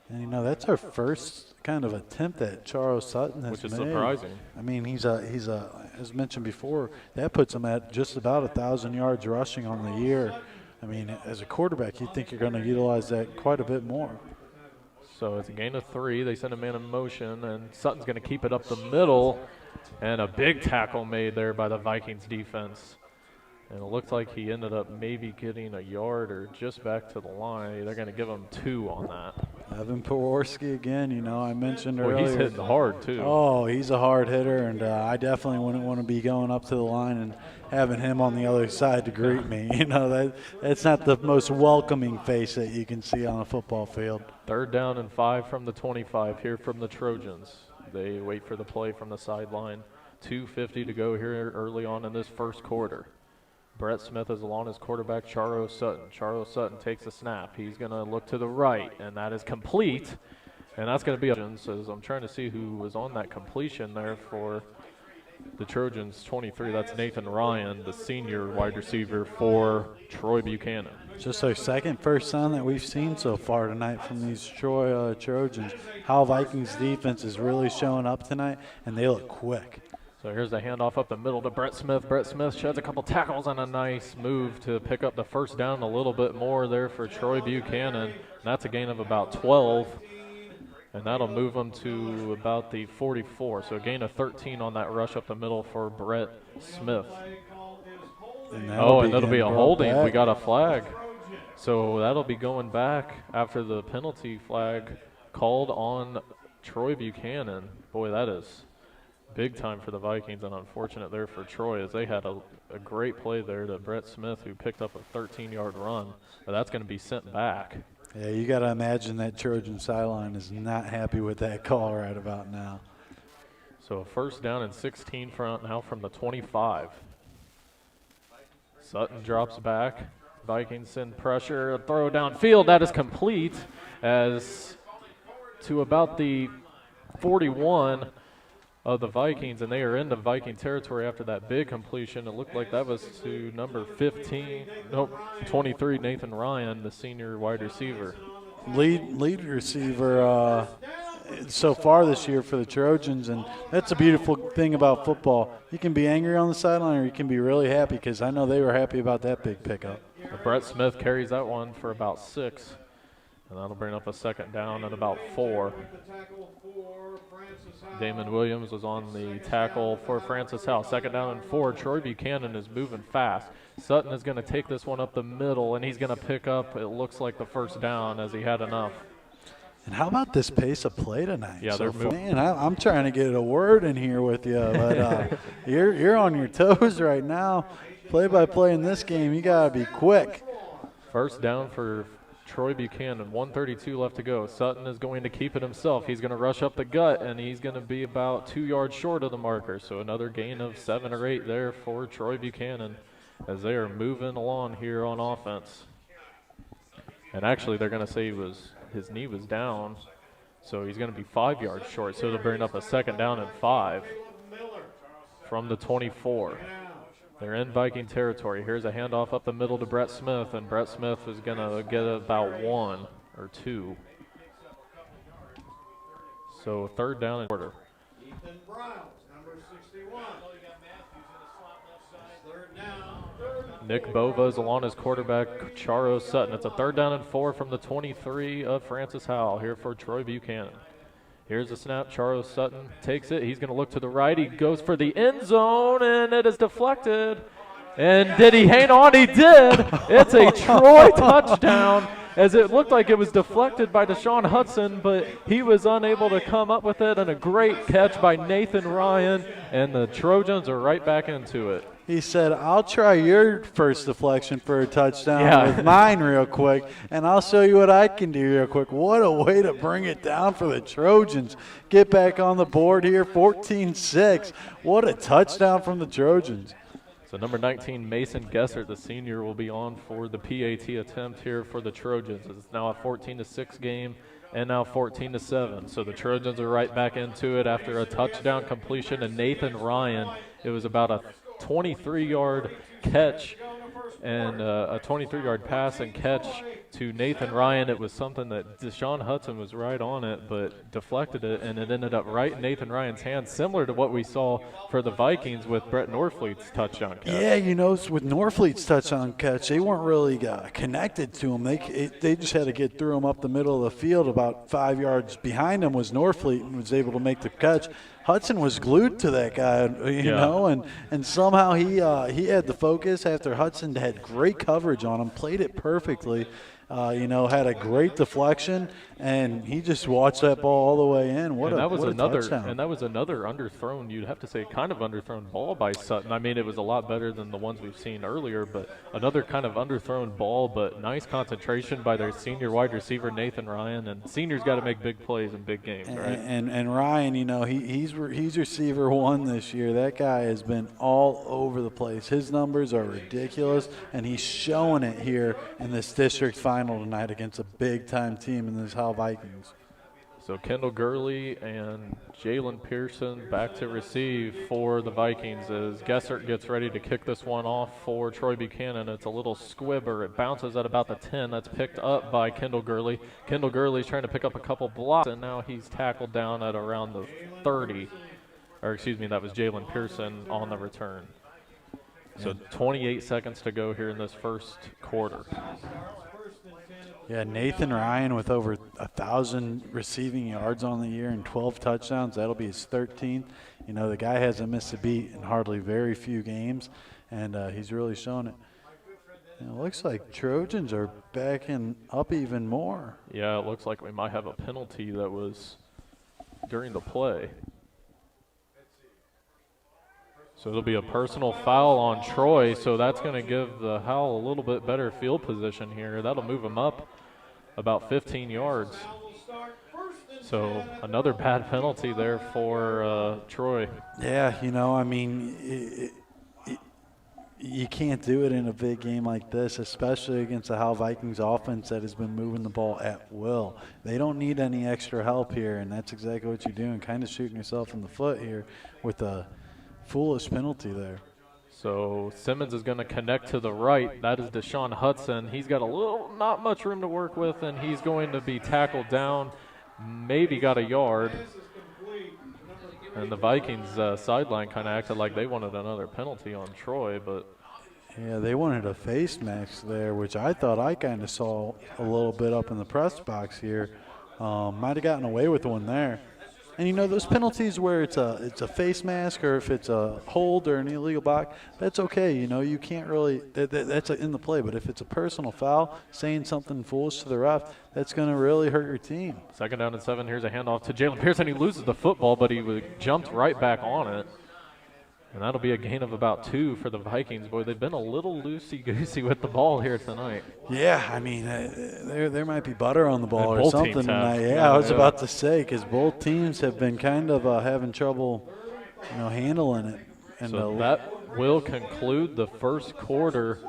And, you know, that's our first kind of attempt that Charles Sutton has Which is made. surprising. I mean, he's as mentioned before, that puts him at just about 1,000 yards rushing on the year. I mean, as a quarterback, you'd think you're going to utilize that quite a bit more. So it's a gain of 3. They send a man in motion, and Sutton's going to keep it up the middle, and a big tackle made there by the Vikings defense. And it looks like he ended up maybe getting a yard or just back to the line. They're going to give him 2 on that. Evan Peworski again, you know, I mentioned Well, earlier. he's hitting hard, too. Oh, he's a hard hitter, and I definitely wouldn't want to be going up to the line and having him on the other side to greet me. You know, that's not the most welcoming face that you can see on a football field. 3rd down and 5 from the 25 here from the Trojans. They wait for the play from the sideline. 2:50 to go here early on in this first quarter. Brett Smith is along his quarterback, Charo Sutton. Charo Sutton takes a snap. He's going to look to the right, and that is complete. And that's going to be – I'm trying to see who was on that completion there for the Trojans, 23. That's Nathan Ryan, the senior wide receiver for Troy Buchanan. Just our second first down that we've seen so far tonight from these Troy Trojans. Howell Vikings defense is really showing up tonight, and they look quick. So here's the handoff up the middle to Brett Smith. Brett Smith sheds a couple tackles on a nice move to pick up the first down a little bit more there for Troy Buchanan. And that's a gain of about 12. And that'll move them to about the 44. So a gain of 13 on that rush up the middle for Brett Smith. And that'll be a holding. Back. We got a flag. So that'll be going back after the penalty flag called on Troy Buchanan. Boy, that is big time for the Vikings, and unfortunate there for Troy as they had a great play there to Brett Smith, who picked up a 13-yard run. But that's going to be sent back. Yeah, you got to imagine that Trojan sideline is not happy with that call right about now. So a 1st down and 16 front now from the 25. Sutton drops back. Vikings send pressure, a throw downfield. That is complete as to about the 41 of the Vikings, and they are into Viking territory after that big completion. It looked like that was to number 23, Nathan Ryan, the senior wide receiver. Lead receiver so far this year for the Trojans, and that's a beautiful thing about football. You can be angry on the sideline or you can be really happy, because I know they were happy about that big pickup. Brett Smith carries that one for about 6, and that'll bring up a 2nd down at about 4. Damon Williams was on the tackle for Francis Howell. 2nd down and 4. Troy Buchanan is moving fast. Sutton is going to take this one up the middle, and he's going to pick up, it looks like, the 1st down as he had enough. And how about this pace of play tonight? Yeah, they're moving. Man, I'm trying to get a word in here with you, but you're on your toes right now. Play-by-play in this game, you got to be quick. 1st down for Troy Buchanan, 1:32 left to go. Sutton is going to keep it himself. He's going to rush up the gut, and he's going to be about 2 yards short of the marker. So another gain of 7 or 8 there for Troy Buchanan as they are moving along here on offense. And actually, they're going to say his knee was down, so he's going to be 5 yards short. So they'll bring up a 2nd down and 5 from the 24. They're in Viking territory. Here's a handoff up the middle to Brett Smith, and Brett Smith is going to get about 1 or 2. So 3rd down and quarter. Ethan Brown, number 61. Nick Bova is along his quarterback, Charo Sutton. It's a 3rd down and 4 from the 23 of Francis Howell here for Troy Buchanan. Here's a snap. Charo Sutton takes it. He's going to look to the right. He goes for the end zone, and it is deflected. And did he hang on? He did. It's a Troy touchdown, as it looked like it was deflected by Deshaun Hudson, but he was unable to come up with it. And a great catch by Nathan Ryan, and the Trojans are right back into it. He said, I'll try your first deflection for a touchdown with mine real quick, and I'll show you what I can do real quick. What a way to bring it down for the Trojans. Get back on the board here, 14-6. What a touchdown from the Trojans. So number 19, Mason Gessert, the senior, will be on for the PAT attempt here for the Trojans. It's now a 14-6 game and now 14-7. So the Trojans are right back into it after a touchdown completion. And Nathan Ryan, it was about a 23-yard catch and a 23-yard pass and catch to Nathan Ryan. It was something that Deshaun Hudson was right on it, but deflected it, and it ended up right in Nathan Ryan's hands, similar to what we saw for the Vikings with Brett Norfleet's touchdown catch. Yeah, you know, with Norfleet's touchdown catch, they weren't really connected to him. They just had to get through him up the middle of the field. About 5 yards behind him was Norfleet, and was able to make the catch. Hudson was glued to that guy, you know, and somehow he had the focus after Hudson had great coverage on him, played it perfectly. You know, had a great deflection, and he just watched that ball all the way in. What a touchdown. And that was another underthrown, you'd have to say, kind of underthrown ball by Sutton. I mean, it was a lot better than the ones we've seen earlier, but another kind of underthrown ball, but nice concentration by their senior wide receiver, Nathan Ryan. And seniors got to make big plays in big games, right? And Ryan, you know, he's receiver 1 this year. That guy has been all over the place. His numbers are ridiculous, and he's showing it here in this district final tonight against a big-time team in this Howell Vikings. So Kendall Gurley and Jalen Pearson back to receive for the Vikings as Gessert gets ready to kick this one off for Troy Buchanan. It's a little squibber. It bounces at about the 10. That's picked up by Kendall Gurley. Kendall Gurley's trying to pick up a couple blocks, and now he's tackled down at around the 30. Or excuse me, that was Jalen Pearson on the return. So 28 seconds to go here in this first quarter. Yeah, Nathan Ryan with over 1,000 receiving yards on the year and 12 touchdowns. That'll be his 13th. You know, the guy hasn't missed a beat in hardly very few games, and he's really shown it. And it looks like Trojans are backing up even more. Yeah, it looks like we might have a penalty that was during the play. So it'll be a personal foul on Troy, so that's going to give the Howell a little bit better field position here. That'll move them up about 15 yards. So another bad penalty there for Troy. Yeah, you know, I mean, you can't do it in a big game like this, especially against the Howell Vikings offense that has been moving the ball at will. They don't need any extra help here, and that's exactly what you're doing, kind of shooting yourself in the foot here with a foolish penalty there. So Simmons is going to connect to the right. That is Deshaun Hudson. He's got not much room to work with, and he's going to be tackled down, maybe got a yard. And the Vikings sideline kind of acted like they wanted another penalty on Troy, but yeah, they wanted a face mask there, which I thought I kind of saw a little bit up in the press box here. Might have gotten away with one there. And, you know, those penalties where it's a face mask or if it's a hold or an illegal block, that's okay. You know, you can't really that's in the play. But if it's a personal foul, saying something foolish to the ref, that's going to really hurt your team. 2nd down and 7. Here's a handoff to Jalen Pearson. He loses the football, but he jumped right back on it. And that'll be a gain of about 2 for the Vikings. Boy, they've been a little loosey-goosey with the ball here tonight. Yeah, I mean, there might be butter on the ball or something tonight. Yeah, I was about to say, because both teams have been kind of having trouble, you know, handling it. And so that will conclude the first quarter,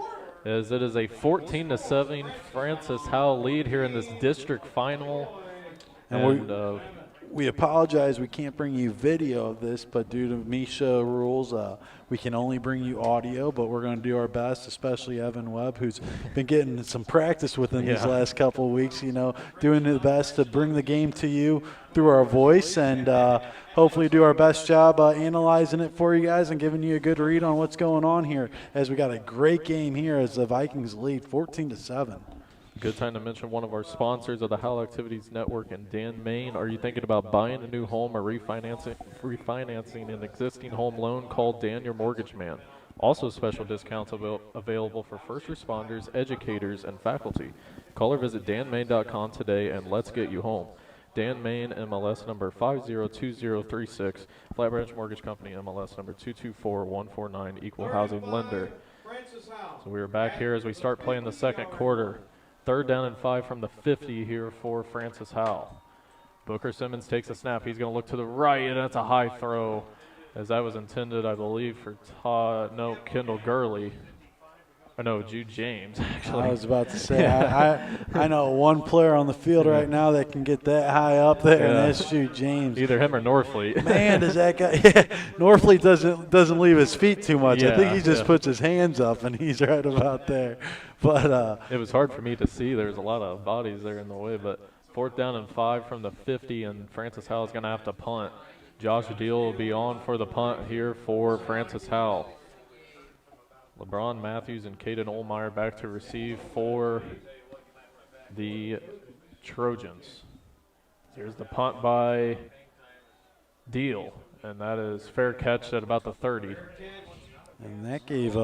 as it is a 14-7 Francis Howell lead here in this district final. And we apologize we can't bring you video of this, but due to MISHA rules, we can only bring you audio, but we're going to do our best, especially Evan Webb, who's been getting some practice within these last couple of weeks, you know, doing the best to bring the game to you through our voice and hopefully do our best job analyzing it for you guys and giving you a good read on what's going on here, as we got a great game here as the Vikings lead 14-7. Good time to mention one of our sponsors of the Howell Activities Network in Dan, Maine. Are you thinking about buying a new home or refinancing an existing home loan? Call Dan, your mortgage man. Also special discounts available for first responders, educators, and faculty. Call or visit danmaine.com today and let's get you home. Dan Maine, MLS number 502036. Flat Branch Mortgage Company, MLS number 224149, equal housing lender. So we are back here as we start playing the second quarter. 3rd down and 5 from the 50 here for Francis Howell. Booker Simmons takes a snap. He's going to look to the right, and that's a high throw, as that was intended, I believe, for Kendall Gurley. Or no, Jude James, actually. I was about to say, I know one player on the field right now that can get that high up there, and that's Jude James. Either him or Norfleet. Man, does that guy – yeah, Norfleet doesn't leave his feet too much. I think he just puts his hands up, and he's right about there. But it was hard for me to see. There's a lot of bodies there in the way. But 4th down and 5 from the 50, and Francis Howell is going to have to punt. Josh Deal will be on for the punt here for Francis Howell. LeBron Matthews and Caden Olmeyer back to receive for the Trojans. Here's the punt by Deal, and that is fair catch at about the 30. And that gave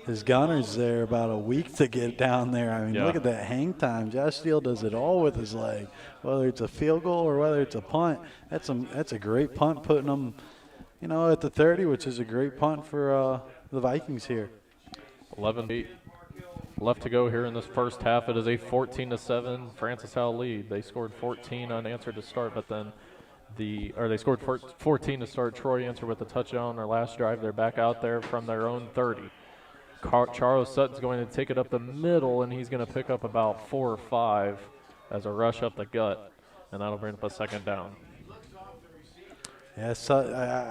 his gunners there about a week to get down there. I mean, look at that hang time. Josh Steele does it all with his leg, whether it's a field goal or whether it's a punt. That's a great punt, putting them, you know, at the 30, which is a great punt for the Vikings here. 11-8 left to go here in this first half. It is a 14-7 Francis Howell lead. They scored 14 unanswered to start, but then they scored 14 to start. Troy answered with a touchdown on their last drive. They're back out there from their own 30. Charles Sutton's going to take it up the middle, and he's going to pick up about 4 or 5 as a rush up the gut, and that'll bring up a second down. Yeah,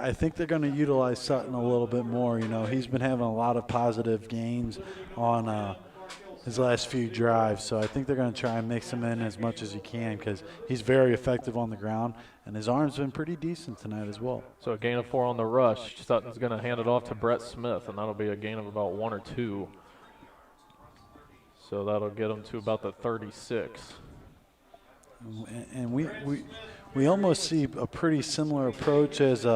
I think they're going to utilize Sutton a little bit more. You know, he's been having a lot of positive gains on his last few drives, so I think they're going to try and mix him in as much as he can because he's very effective on the ground, and his arm's been pretty decent tonight as well. So a gain of 4 on the rush. Sutton's going to hand it off to Brett Smith, and that'll be a gain of about 1 or 2. So that'll get him to about the 36. And we almost see a pretty similar approach as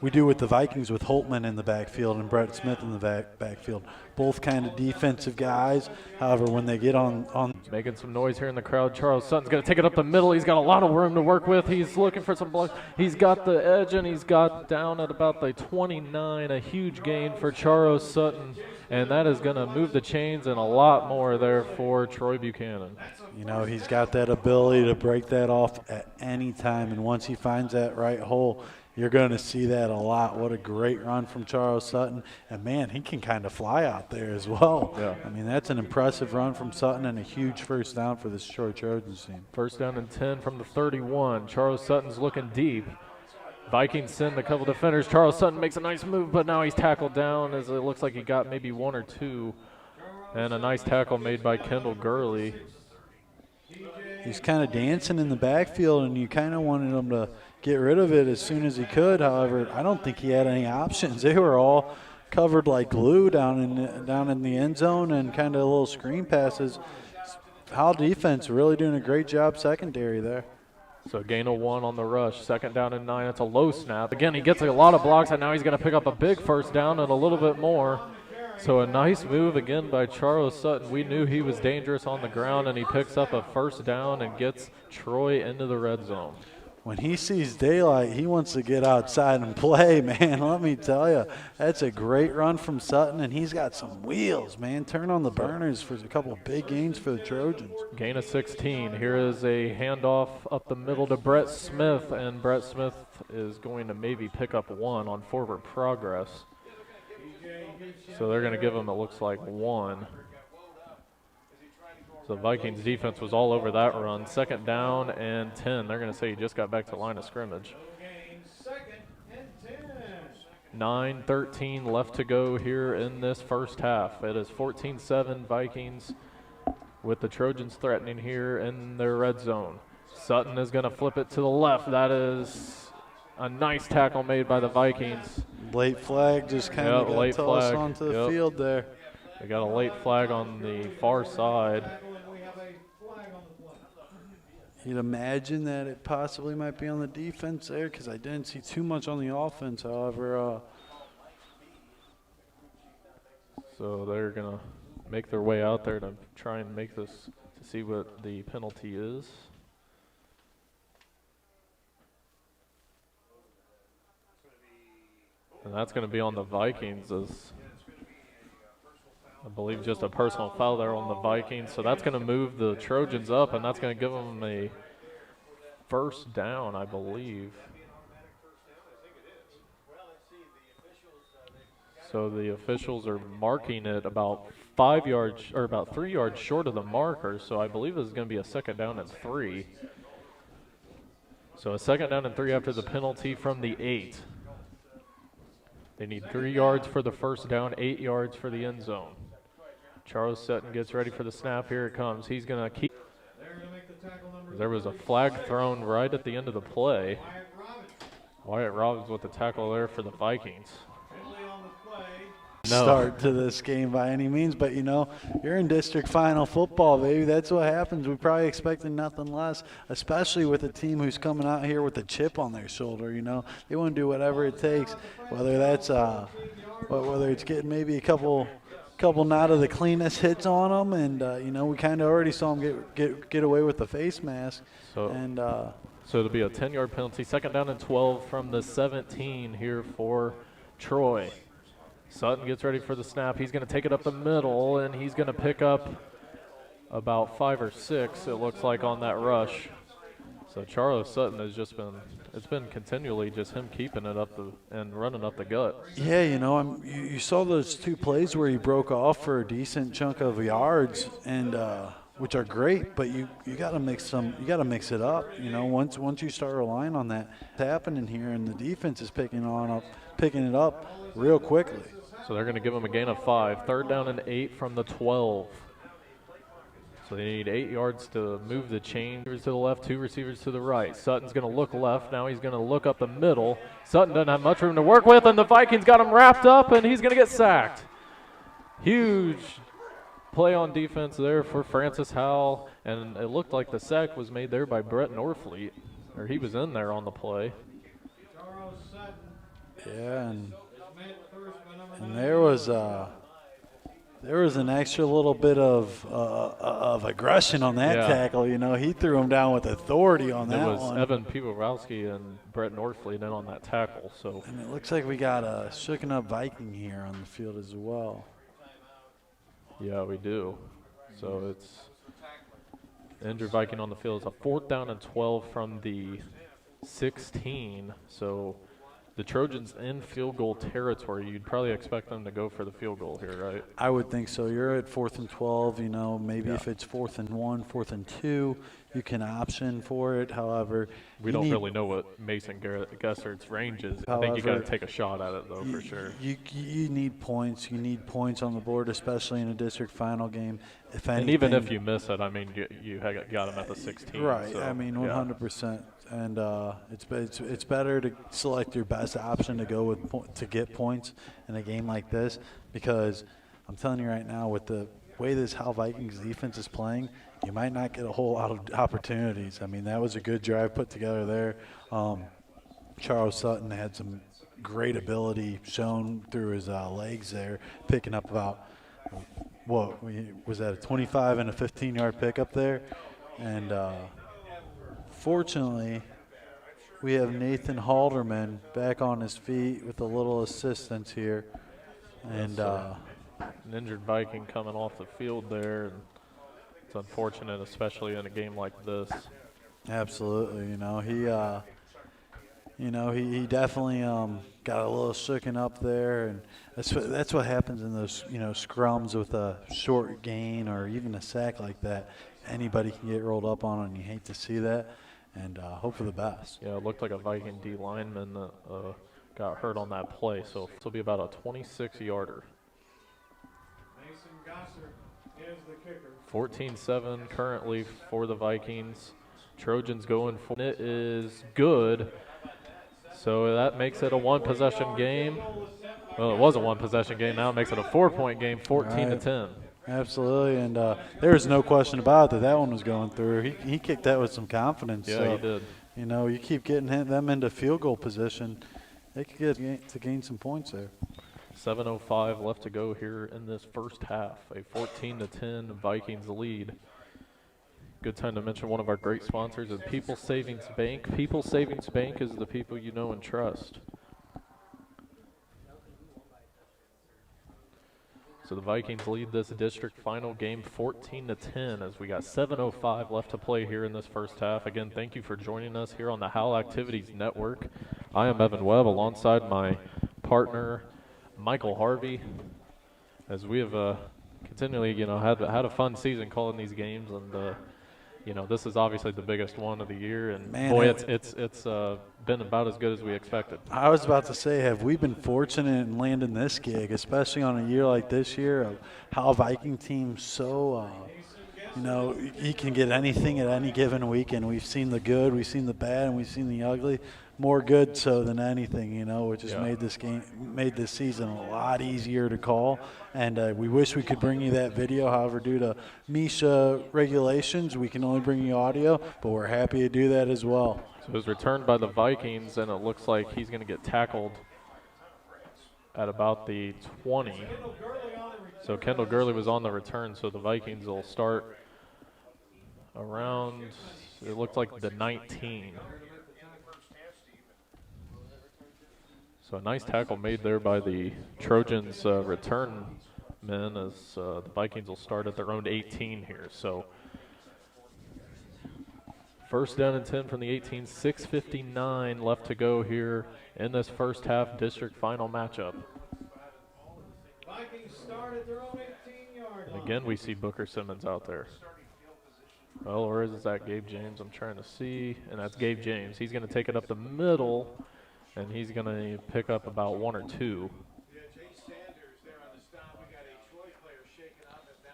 we do with the Vikings with Holtman in the backfield and Brett Smith in the backfield. Both kind of defensive guys. However, when they get on making some noise here in the crowd, Charles Sutton's going to take it up the middle. He's got a lot of room to work with. He's looking for some blocks. He's got the edge, and he's got down at about the 29, a huge gain for Charles Sutton, and that is going to move the chains and a lot more there for Troy Buchanan. You know, he's got that ability to break that off at any time, and once he finds that right hole, you're going to see that a lot. What a great run from Charles Sutton. And, man, he can kind of fly out there as well. Yeah. I mean, that's an impressive run from Sutton and a huge first down for this Troy Trojans team. First down and 10 from the 31. Charles Sutton's looking deep. Vikings send a couple defenders. Charles Sutton makes a nice move, but now he's tackled down as it looks like he got maybe 1 or 2. And a nice tackle made by Kendall Gurley. He's kind of dancing in the backfield, and you kind of wanted him to get rid of it as soon as he could. However, I don't think he had any options. They were all covered like glue down in the end zone and kind of little screen passes. Howell defense really doing a great job secondary there. So gain of 1 on the rush. Second down and 9. It's a low snap. Again, he gets a lot of blocks, and now he's going to pick up a big first down and a little bit more. So a nice move again by Charles Sutton. We knew he was dangerous on the ground, and he picks up a first down and gets Troy into the red zone. When he sees daylight, he wants to get outside and play, man. Let me tell you, that's a great run from Sutton, and he's got some wheels, man. Turn on the burners for a couple of big gains for the Trojans. Gain of 16. Here is a handoff up the middle to Brett Smith, and Brett Smith is going to maybe pick up 1 on forward progress. So they're going to give him, it looks like, 1. So Vikings defense was all over that run. Second down and 10. They're going to say he just got back to line of scrimmage. 9:13 left to go here in this first half. It is 14-7 Vikings with the Trojans threatening here in their red zone. Sutton is going to flip it to the left. That is a nice tackle made by the Vikings. Late flag just kind of got tossed onto the field there. They got a late flag on the far side. You'd imagine that it possibly might be on the defense there because I didn't see too much on the offense, however. So they're going to make their way out there to try and make this, to see what the penalty is. And that's going to be on the Vikings, as I believe just a personal foul there on the Vikings. So that's going to move the Trojans up, and that's going to give them a first down, I believe. So the officials are marking it about 5 yards, or about 3 yards short of the marker. So I believe this is going to be a second down and 3. So a second down and 3 after the penalty from the 8. They need 3 yards for the first down, 8 yards for the end zone. Charles Sutton gets ready for the snap. Here it comes. He's going to keep. There was a flag thrown right at the end of the play. Wyatt Robbins with the tackle there for the Vikings. start to this game by any means, but you're in district final football, baby. That's what happens. We probably expected nothing less, especially with a team who's coming out here with a chip on their shoulder. They want to do whatever it takes, whether that's whether it's getting maybe a couple not of the cleanest hits on them, and we kind of already saw them get away with the face mask. So it'll be a 10-yard penalty, 2nd down and 12 from the 17 here for Troy. Sutton gets ready for the snap. He's going to take it up the middle, and he's going to pick up about 5 or 6, it looks like, on that rush. So Charles Sutton has it's been continually just him keeping it up and running up the gut. Yeah, you saw those 2 plays where he broke off for a decent chunk of yards, and which are great, but you got to mix it up. Once you start relying on that, it's happening here, and the defense is picking it up real quickly. So they're going to give him a gain of 5. 3rd down and 8 from the 12. So they need 8 yards to move the chain. To the left, 2 receivers to the right. Sutton's going to look left. Now he's going to look up the middle. Sutton doesn't have much room to work with, and the Vikings got him wrapped up, and he's going to get sacked. Huge play on defense there for Francis Howell, and it looked like the sack was made there by Brett Norfleet, or he was in there on the play. Yeah, and there was an extra little bit of aggression on that tackle. He threw him down with authority on that one. It was Evan Piworowski and Brett Norfleet in on that tackle. And it looks like we got a shooken up Viking here on the field as well. Yeah, we do. So it's injured Viking on the field. It's a 4th down and 12 from the 16. So the Trojans in field goal territory. You'd probably expect them to go for the field goal here, right? I would think so. You're at 4th and 12. Maybe if it's 4th and 1, 4th and 2, you can option for it. However, we don't really know what Mason Gessert's range is. I think you got to take a shot at it, though, for sure. You need points. You need points on the board, especially in a district final game. And even if you miss it, you got him at the 16. Right. So, 100%. And it's better to select your best option to go with to get points in a game like this, because I'm telling you right now, with the way this Howell Vikings defense is playing, you might not get a whole lot of opportunities. That was a good drive put together there. Charles Sutton had some great ability shown through his legs there, picking up about, was that a 25 and a 15-yard pickup there? And fortunately, we have Nathan Halderman back on his feet with a little assistance here. And an injured Viking coming off the field there, and it's unfortunate, especially in a game like this. Absolutely, he definitely got a little shooken up there, and that's what happens in those scrums with a short gain or even a sack like that. Anybody can get rolled up on, and you hate to see that, and hope for the best. Yeah, it looked like a Viking D lineman that got hurt on that play, so this will be about a 26-yarder. 14-7 currently for the Vikings. Trojans going for it is good. So that makes it a 1-possession game. Well, it was a 1-possession game. Now it makes it a 4-point game, 14-10. Absolutely, and there's no question about it that one was going through. He kicked that with some confidence. Yeah, so, he did. You keep getting them into field goal position, they could get to gain some points there. 7:05 left to go here in this first half. A 14-10 Vikings lead. Good time to mention one of our great sponsors is People Savings Bank. People Savings Bank is the people you know and trust. So the Vikings lead this district final game 14-10 as we got 7:05 left to play here in this first half. Again, thank you for joining us here on the Howell Activities Network. I am Evan Webb alongside my partner, Michael Harvey, as we have continually, had a fun season calling these games, and this is obviously the biggest one of the year, and boy, it's been about as good as we expected. I was about to say, have we been fortunate in landing this gig, especially on a year like this year of how Viking teams so You know, he can get anything at any given week, and we've seen the good, we've seen the bad, and we've seen the ugly. More good so than anything, you know, which has made this season a lot easier to call. And we wish we could bring you that video. However, due to Misha regulations, we can only bring you audio, but we're happy to do that as well. So it was returned by the Vikings, and it looks like he's going to get tackled at about the 20. So Kendall Gurley was on the return, so the Vikings will start around, it looked like the 19. So a nice tackle made there by the Trojans return men as the Vikings will start at their own 18 here. So first down and 10 from the 18, 6:59 left to go here in this first half district final matchup. Vikings start at their own 18-yard line. And again, we see Booker Simmons out there. Well, or is that Gabe James? I'm trying to see. And that's Gabe James. He's going to take it up the middle, and he's going to pick up about 1 or 2.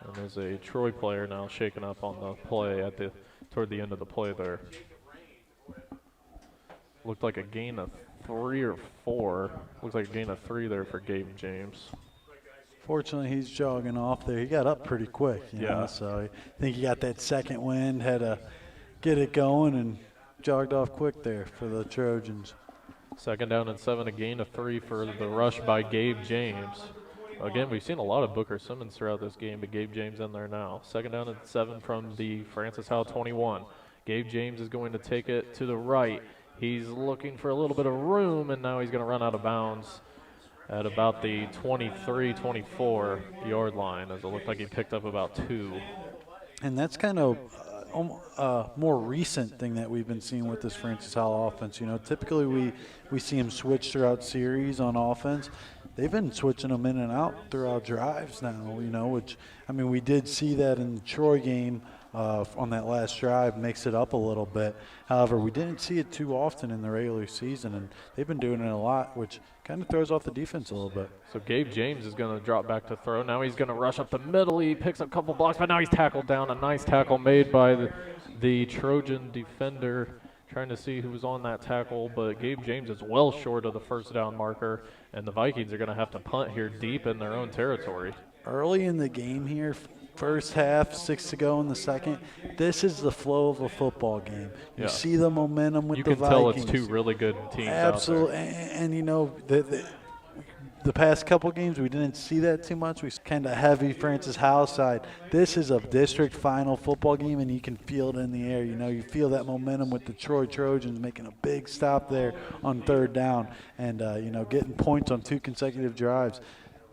And there's a Troy player now shaking up on the play toward the end of the play there. Looked like a gain of 3 or 4. Looks like a gain of 3 there for Gabe James. Fortunately, he's jogging off there. He got up pretty quick, you know, so I think he got that second wind, had to get it going, and jogged off quick there for the Trojans. Second down and 7, a gain of 3 for the rush by Gabe James. Again, we've seen a lot of Booker Simmons throughout this game, but Gabe James in there now. Second down and 7 from the Francis Howell 21. Gabe James is going to take it to the right. He's looking for a little bit of room, and now he's going to run out of bounds at about the 23, 24-yard line, as it looked like he picked up about 2. And that's kind of a more recent thing that we've been seeing with this Francis Howell offense. You know, typically we see him switch throughout series on offense. They've been switching them in and out throughout drives now, you know, which, I mean, we did see that in the Troy game on that last drive, makes it up a little bit. However, we didn't see it too often in the regular season, and they've been doing it a lot, which kind of throws off the defense a little bit. So Gabe James is going to drop back to throw. Now he's going to rush up the middle. He picks up a couple blocks, but now he's tackled down. A nice tackle made by the Trojan defender, trying to see who was on that tackle, but Gabe James is well short of the first down marker, and the Vikings are going to have to punt here deep in their own territory. Early in the game here, first half, 6 to go in the second, this is the flow of a football game. You see the momentum with the Vikings. You can tell it's two really good teams Absolutely. out there. And you know, the past couple games, we didn't see that too much. We kind of heavy Francis Howell side. This is a district final football game, and you can feel it in the air. You know, you feel that momentum with the Troy Trojans making a big stop there on third down and, you know, getting points on 2 consecutive drives.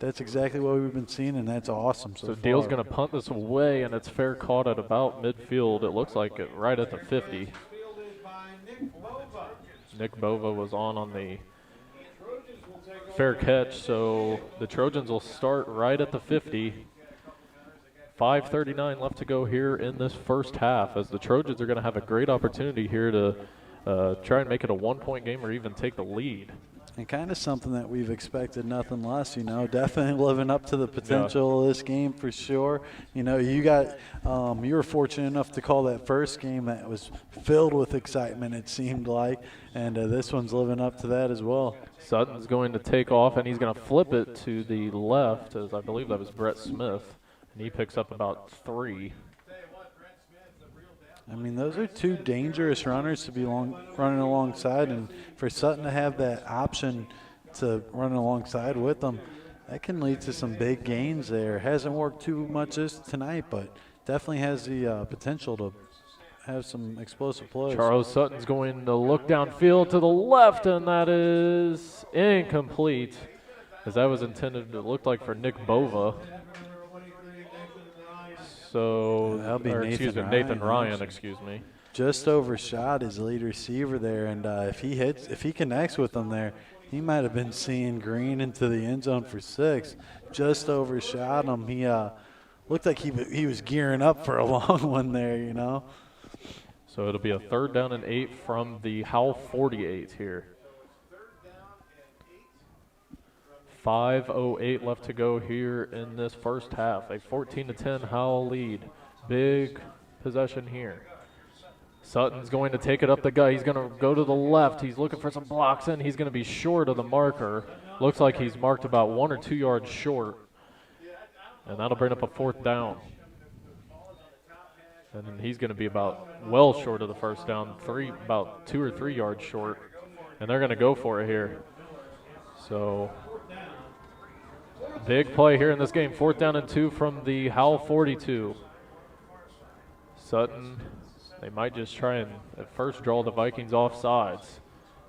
That's exactly what we've been seeing, and that's awesome so far. Deal's going to punt this away, and it's fair caught at about midfield. It looks like it right at the 50. Nick Bova was on the fair catch, so the Trojans will start right at the 50. 5:39 left to go here in this first half, as the Trojans are going to have a great opportunity here to try and make it a 1-point game or even take the lead. And kind of something that we've expected nothing less, you know, definitely living up to the potential of this game for sure. You know, you were fortunate enough to call that first game that was filled with excitement, it seemed like, and this one's living up to that as well. Sutton's going to take off, and he's going to flip it to the left, as I believe that was Brett Smith, and he picks up about 3. I mean, those are 2 dangerous runners to be running alongside, and for Sutton to have that option to run alongside with them, that can lead to some big gains there. Hasn't worked too much tonight, but definitely has the potential to have some explosive plays. Charles Sutton's going to look downfield to the left, and that is incomplete, as that was intended to look like for Nick Bova. So, that'll be Nathan Ryan, excuse me. Just overshot his lead receiver there, and if he connects with them there, he might have been seeing green into the end zone for 6. Just overshot him. He looked like he was gearing up for a long one there, you know. So it'll be a 3rd down and 8 from the Howell 48 here. 5:08 left to go here in this first half. A 14-10 Howell lead. Big possession here. Sutton's going to take it up the gut. He's going to go to the left. He's looking for some blocks in. He's going to be short of the marker. Looks like he's marked about 1 or 2 yards short. And that'll bring up a 4th down. And then he's going to be about well short of the first down, about 2 or 3 yards short. And they're going to go for it here. So big play here in this game. 4th down and 2 from the Howell 42. Sutton, they might just try and at first draw the Vikings off sides.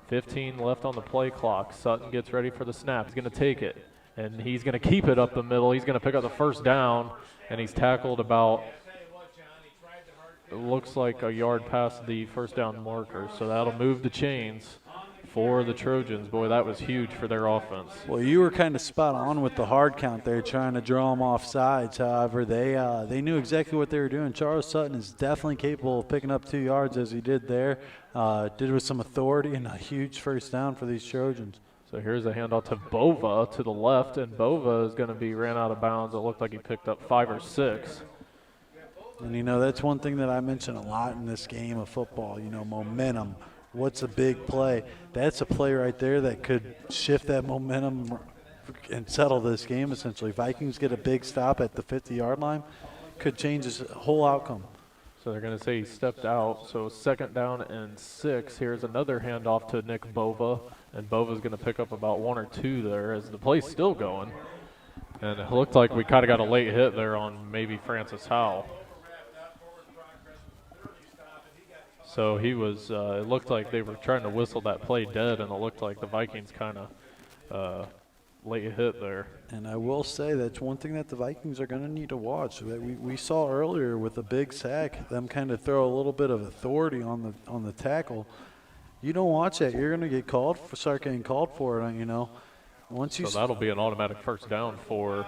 15 left on the play clock. Sutton gets ready for the snap. He's going to take it, and he's going to keep it up the middle. He's going to pick up the first down, and he's tackled about, it looks like a yard past the first down marker. So that'll move the chains for the Trojans. Boy, that was huge for their offense. Well, you were kind of spot on with the hard count there, trying to draw them off sides. However, they knew exactly what they were doing. Charles Sutton is definitely capable of picking up 2 yards as he did there. Did with some authority and a huge first down for these Trojans. So here's a handoff to Bova to the left, and Bova is going to be ran out of bounds. It looked like he picked up 5 or 6. And, you know, that's one thing that I mention a lot in this game of football, you know, momentum. What's a big play? That's a play right there that could shift that momentum and settle this game, essentially. Vikings get a big stop at the 50-yard line, could change this whole outcome. So they're going to say he stepped out. So 2nd down and 6. Here's another handoff to Nick Bova, and Bova's going to pick up about 1 or 2 there as the play's still going. And it looked like we kind of got a late hit there on maybe Francis Howell. So he was, it looked like they were trying to whistle that play dead, and it looked like the Vikings kind of late hit there. And I will say that's one thing that the Vikings are going to need to watch. We saw earlier with a big sack, them kind of throw a little bit of authority on the tackle. You don't watch that, you're going to start getting called for it, you know. So that'll be an automatic first down for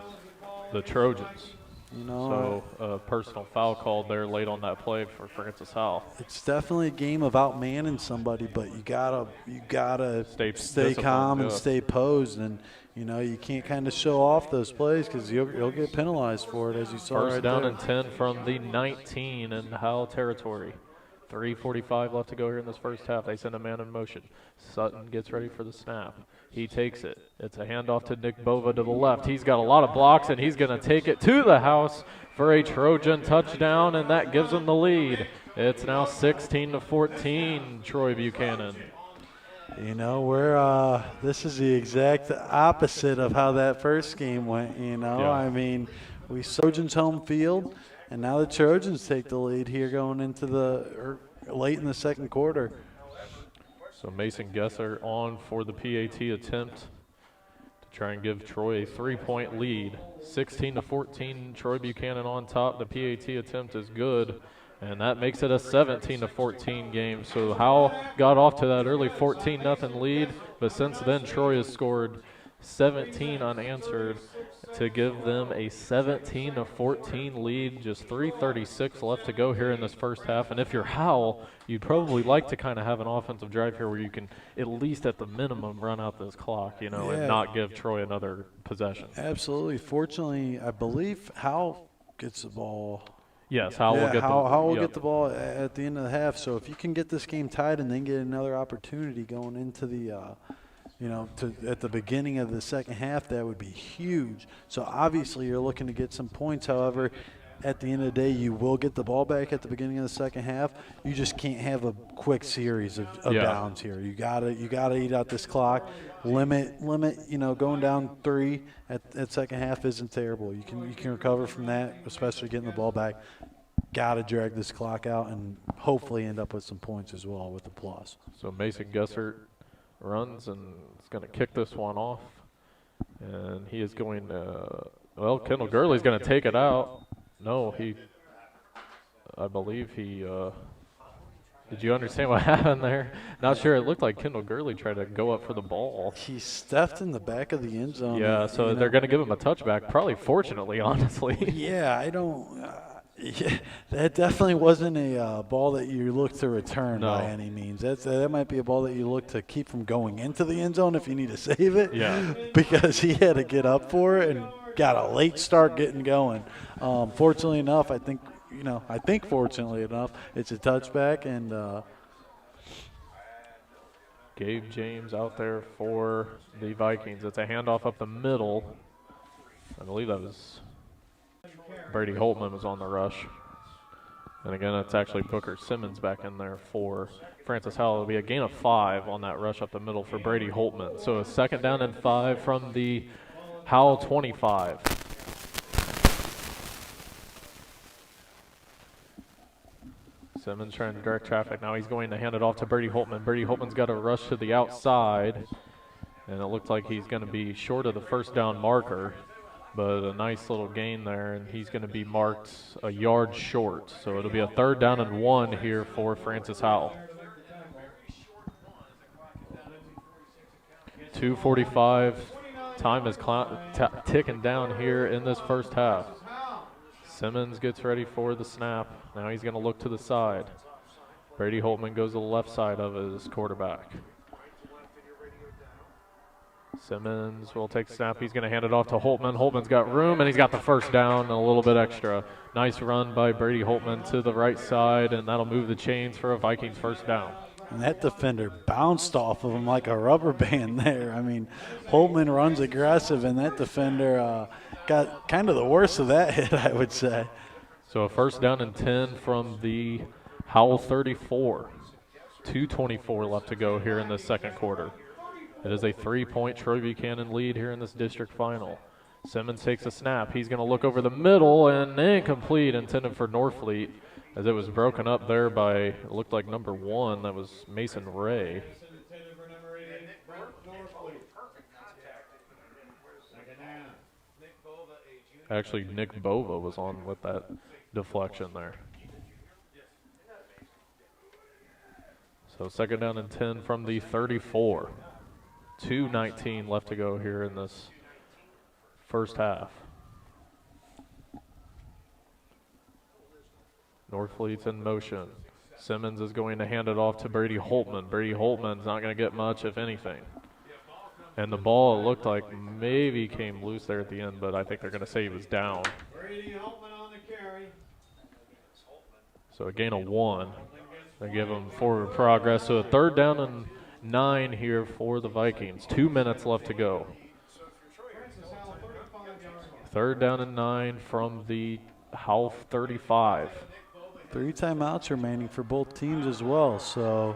the Trojans. You know, so a personal foul called there late on that play for Francis Howell. It's definitely a game of outmanning somebody, but you gotta stay calm and stay posed, and you know you can't kind of show off those plays because you'll get penalized for it, as you saw. First down and 10 from the 19 in Howell territory. 3:45 left to go here in this first half. They send a man in motion. Sutton gets ready for the snap. He takes it. It's a handoff to Nick Bova to the left. He's got a lot of blocks, and he's going to take it to the house for a Trojan touchdown, and that gives them the lead. It's now 16-14, Troy Buchanan. You know, this is the exact opposite of how that first game went, you know. Yeah. I mean, we Trojans home field, and now the Trojans take the lead here going into late in the second quarter. So Mason Gesser on for the PAT attempt to try and give Troy a 3-point lead. 16-14, Troy Buchanan on top. The PAT attempt is good, and that makes it a 17-14 game. So Howell got off to that early 14-0 lead, but since then Troy has scored 17 unanswered to give them a 17-14 lead. Just 3:36 left to go here in this first half. And if you're Howell, you'd probably like to kind of have an offensive drive here where you can at least at the minimum run out this clock, you know, and not give Troy another possession. Absolutely. Fortunately, I believe Howell gets the ball. Yes, Howell will get Howell will get the ball at the end of the half. So if you can get this game tied and then get another opportunity going into the at the beginning of the second half, that would be huge. So obviously you're looking to get some points. However, at the end of the day, you will get the ball back at the beginning of the second half. You just can't have a quick series of downs here. You gotta eat out this clock. Limit. You know, going down 3 at second half isn't terrible. You can recover from that, especially getting the ball back. Gotta drag this clock out and hopefully end up with some points as well with the plus. So Mason Gesser runs and is going to kick this one off, and he is going to, Kendall Gurley's going to take it out. No, I believe he, did you understand what happened there? Not sure. It looked like Kendall Gurley tried to go up for the ball. He stepped in the back of the end zone. Yeah, so they're going to give him a touchback, probably fortunately, honestly. Yeah, I don't that definitely wasn't a ball that you look to return by any means. That might be a ball that you look to keep from going into the end zone if you need to save it. Yeah. Because he had to get up for it and got a late start getting going. Fortunately enough, I think you know, I think fortunately enough, it's a touchback, and Gabe James out there for the Vikings. It's a handoff up the middle. I believe that was Brady Holtman was on the rush. And again, it's actually Booker Simmons back in there for Francis Howell. It'll be a gain of 5 on that rush up the middle for Brady Holtman. So a 2nd down and 5 from the Howell 25. Simmons trying to direct traffic. Now he's going to hand it off to Brady Holtman. Brady Holtman's got a rush to the outside. And it looked like he's going to be short of the 1st down marker. But a nice little gain there, and he's going to be marked a yard short. So it'll be a 3rd down and 1 here for Francis Howell. 2:45. Time is ticking down here in this first half. Simmons gets ready for the snap. Now he's going to look to the side. Brady Holtman goes to the left side of his quarterback. Simmons will take the snap. He's going to hand it off to Holtman. Holtman's got room, and he's got the 1st down and a little bit extra. Nice run by Brady Holtman to the right side, and that'll move the chains for a Vikings 1st down. And that defender bounced off of him like a rubber band there. I mean, Holtman runs aggressive, and that defender got kind of the worst of that hit, I would say. So a 1st down and 10 from the Howell 34. 2:24 left to go here in the 2nd quarter. It is a 3-point Troy Buchanan lead here in this district final. Simmons takes a snap. He's going to look over the middle, and incomplete, intended for Norfleet, as it was broken up there by, it looked like number 1. That was Mason Ray. Actually, Nick Bova was on with that deflection there. So 2nd down and 10 from the 34. 2:19 left to go here in this first half. Norfleet's in motion. Simmons is going to hand it off to Brady Holtman. Brady Holtman's not going to get much, if anything. And the ball, it looked like maybe came loose there at the end, but I think they're going to say he was down. Brady Holtman on the carry. So a gain of 1. They give him forward progress. So a 3rd down and 9 here for the Vikings. 2 minutes left to go. 3rd down and 9 from the Howell 35. 3 timeouts remaining for both teams as well. So,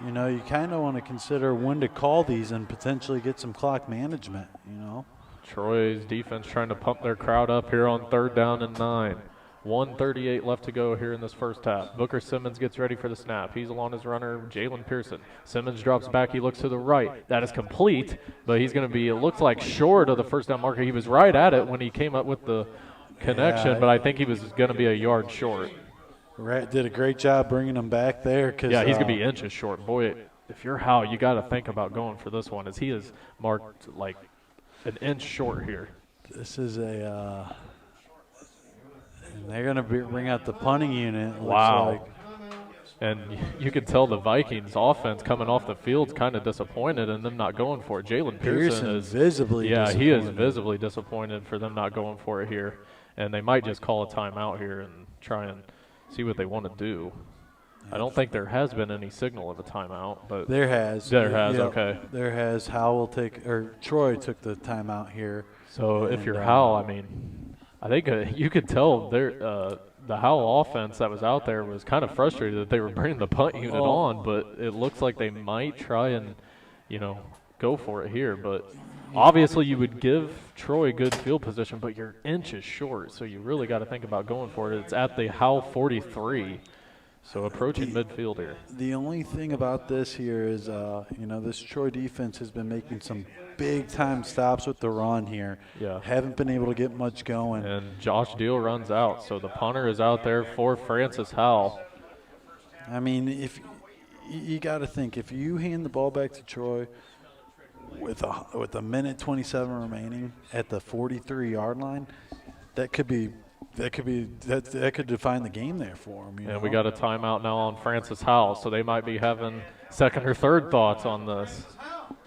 you know, you kind of want to consider when to call these and potentially get some clock management, you know. Troy's defense trying to pump their crowd up here on 3rd down and 9. 1:38 left to go here in this first half. Booker Simmons gets ready for the snap. He's along his runner, Jalen Pearson. Simmons drops back. He looks to the right. That is complete, but he's going to be, it looks like, short of the 1st down marker. He was right at it when he came up with the connection, but I think he was going to be a yard short. Right, did a great job bringing him back there. Cause, yeah, he's going to be inches short. Boy, if you're Howell, you got to think about going for this one, as he is marked like an inch short here. This is a and they're going to bring out the punting unit. Wow. Like. And you can tell the Vikings offense coming off the field's kind of disappointed in them not going for it. Jalen Pearson is visibly disappointed. He is visibly disappointed for them not going for it here. And they might just call a timeout here and try and see what they want to do. I don't think there has been any signal of a timeout, but there has. Okay. There has. Howell Troy took the timeout here. So if you're Howell, I mean, I think you could tell the Howell offense that was out there was kind of frustrated that they were bringing the punt unit on, but it looks like they might try and, go for it here. But obviously you would give Troy good field position, but you're inches short, so you really got to think about going for it. It's at the Howell 43, so approaching midfield here. The only thing about this here is, this Troy defense has been making some big-time stops with the run here. Yeah. Haven't been able to get much going. And Josh Deal runs out, so the punter is out there for Francis Howell. I mean, if you got to think, if you hand the ball back to Troy with a minute 27 remaining at the 43-yard line, that could define the game there for him. And we got a timeout now on Francis Howell, so they might be having second or third thoughts on this.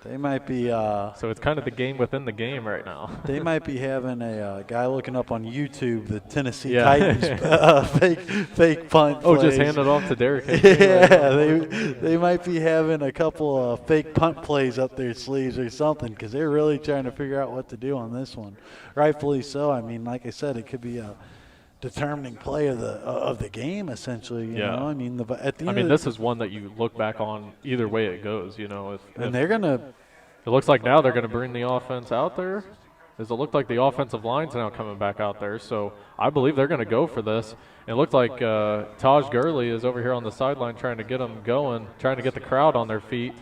They might be. So it's kind of the game within the game right now. They might be having a guy looking up on YouTube the Tennessee Yeah. Titans fake punt. Oh, plays. just hand it off to Derek. Yeah, they might be having a couple of fake punt plays up their sleeves or something because they're really trying to figure out what to do on this one. Rightfully so. I mean, like I said, it could be a determining play of the game essentially. You know, I mean, at the end this is one that you look back on either way it goes. You know, if they're gonna. It looks like now they're going to bring the offense out there. Does it look like the offensive line's now coming back out there? So I believe they're going to go for this. It looked like Taj Gurley is over here on the sideline trying to get them going, trying to get the crowd on their feet.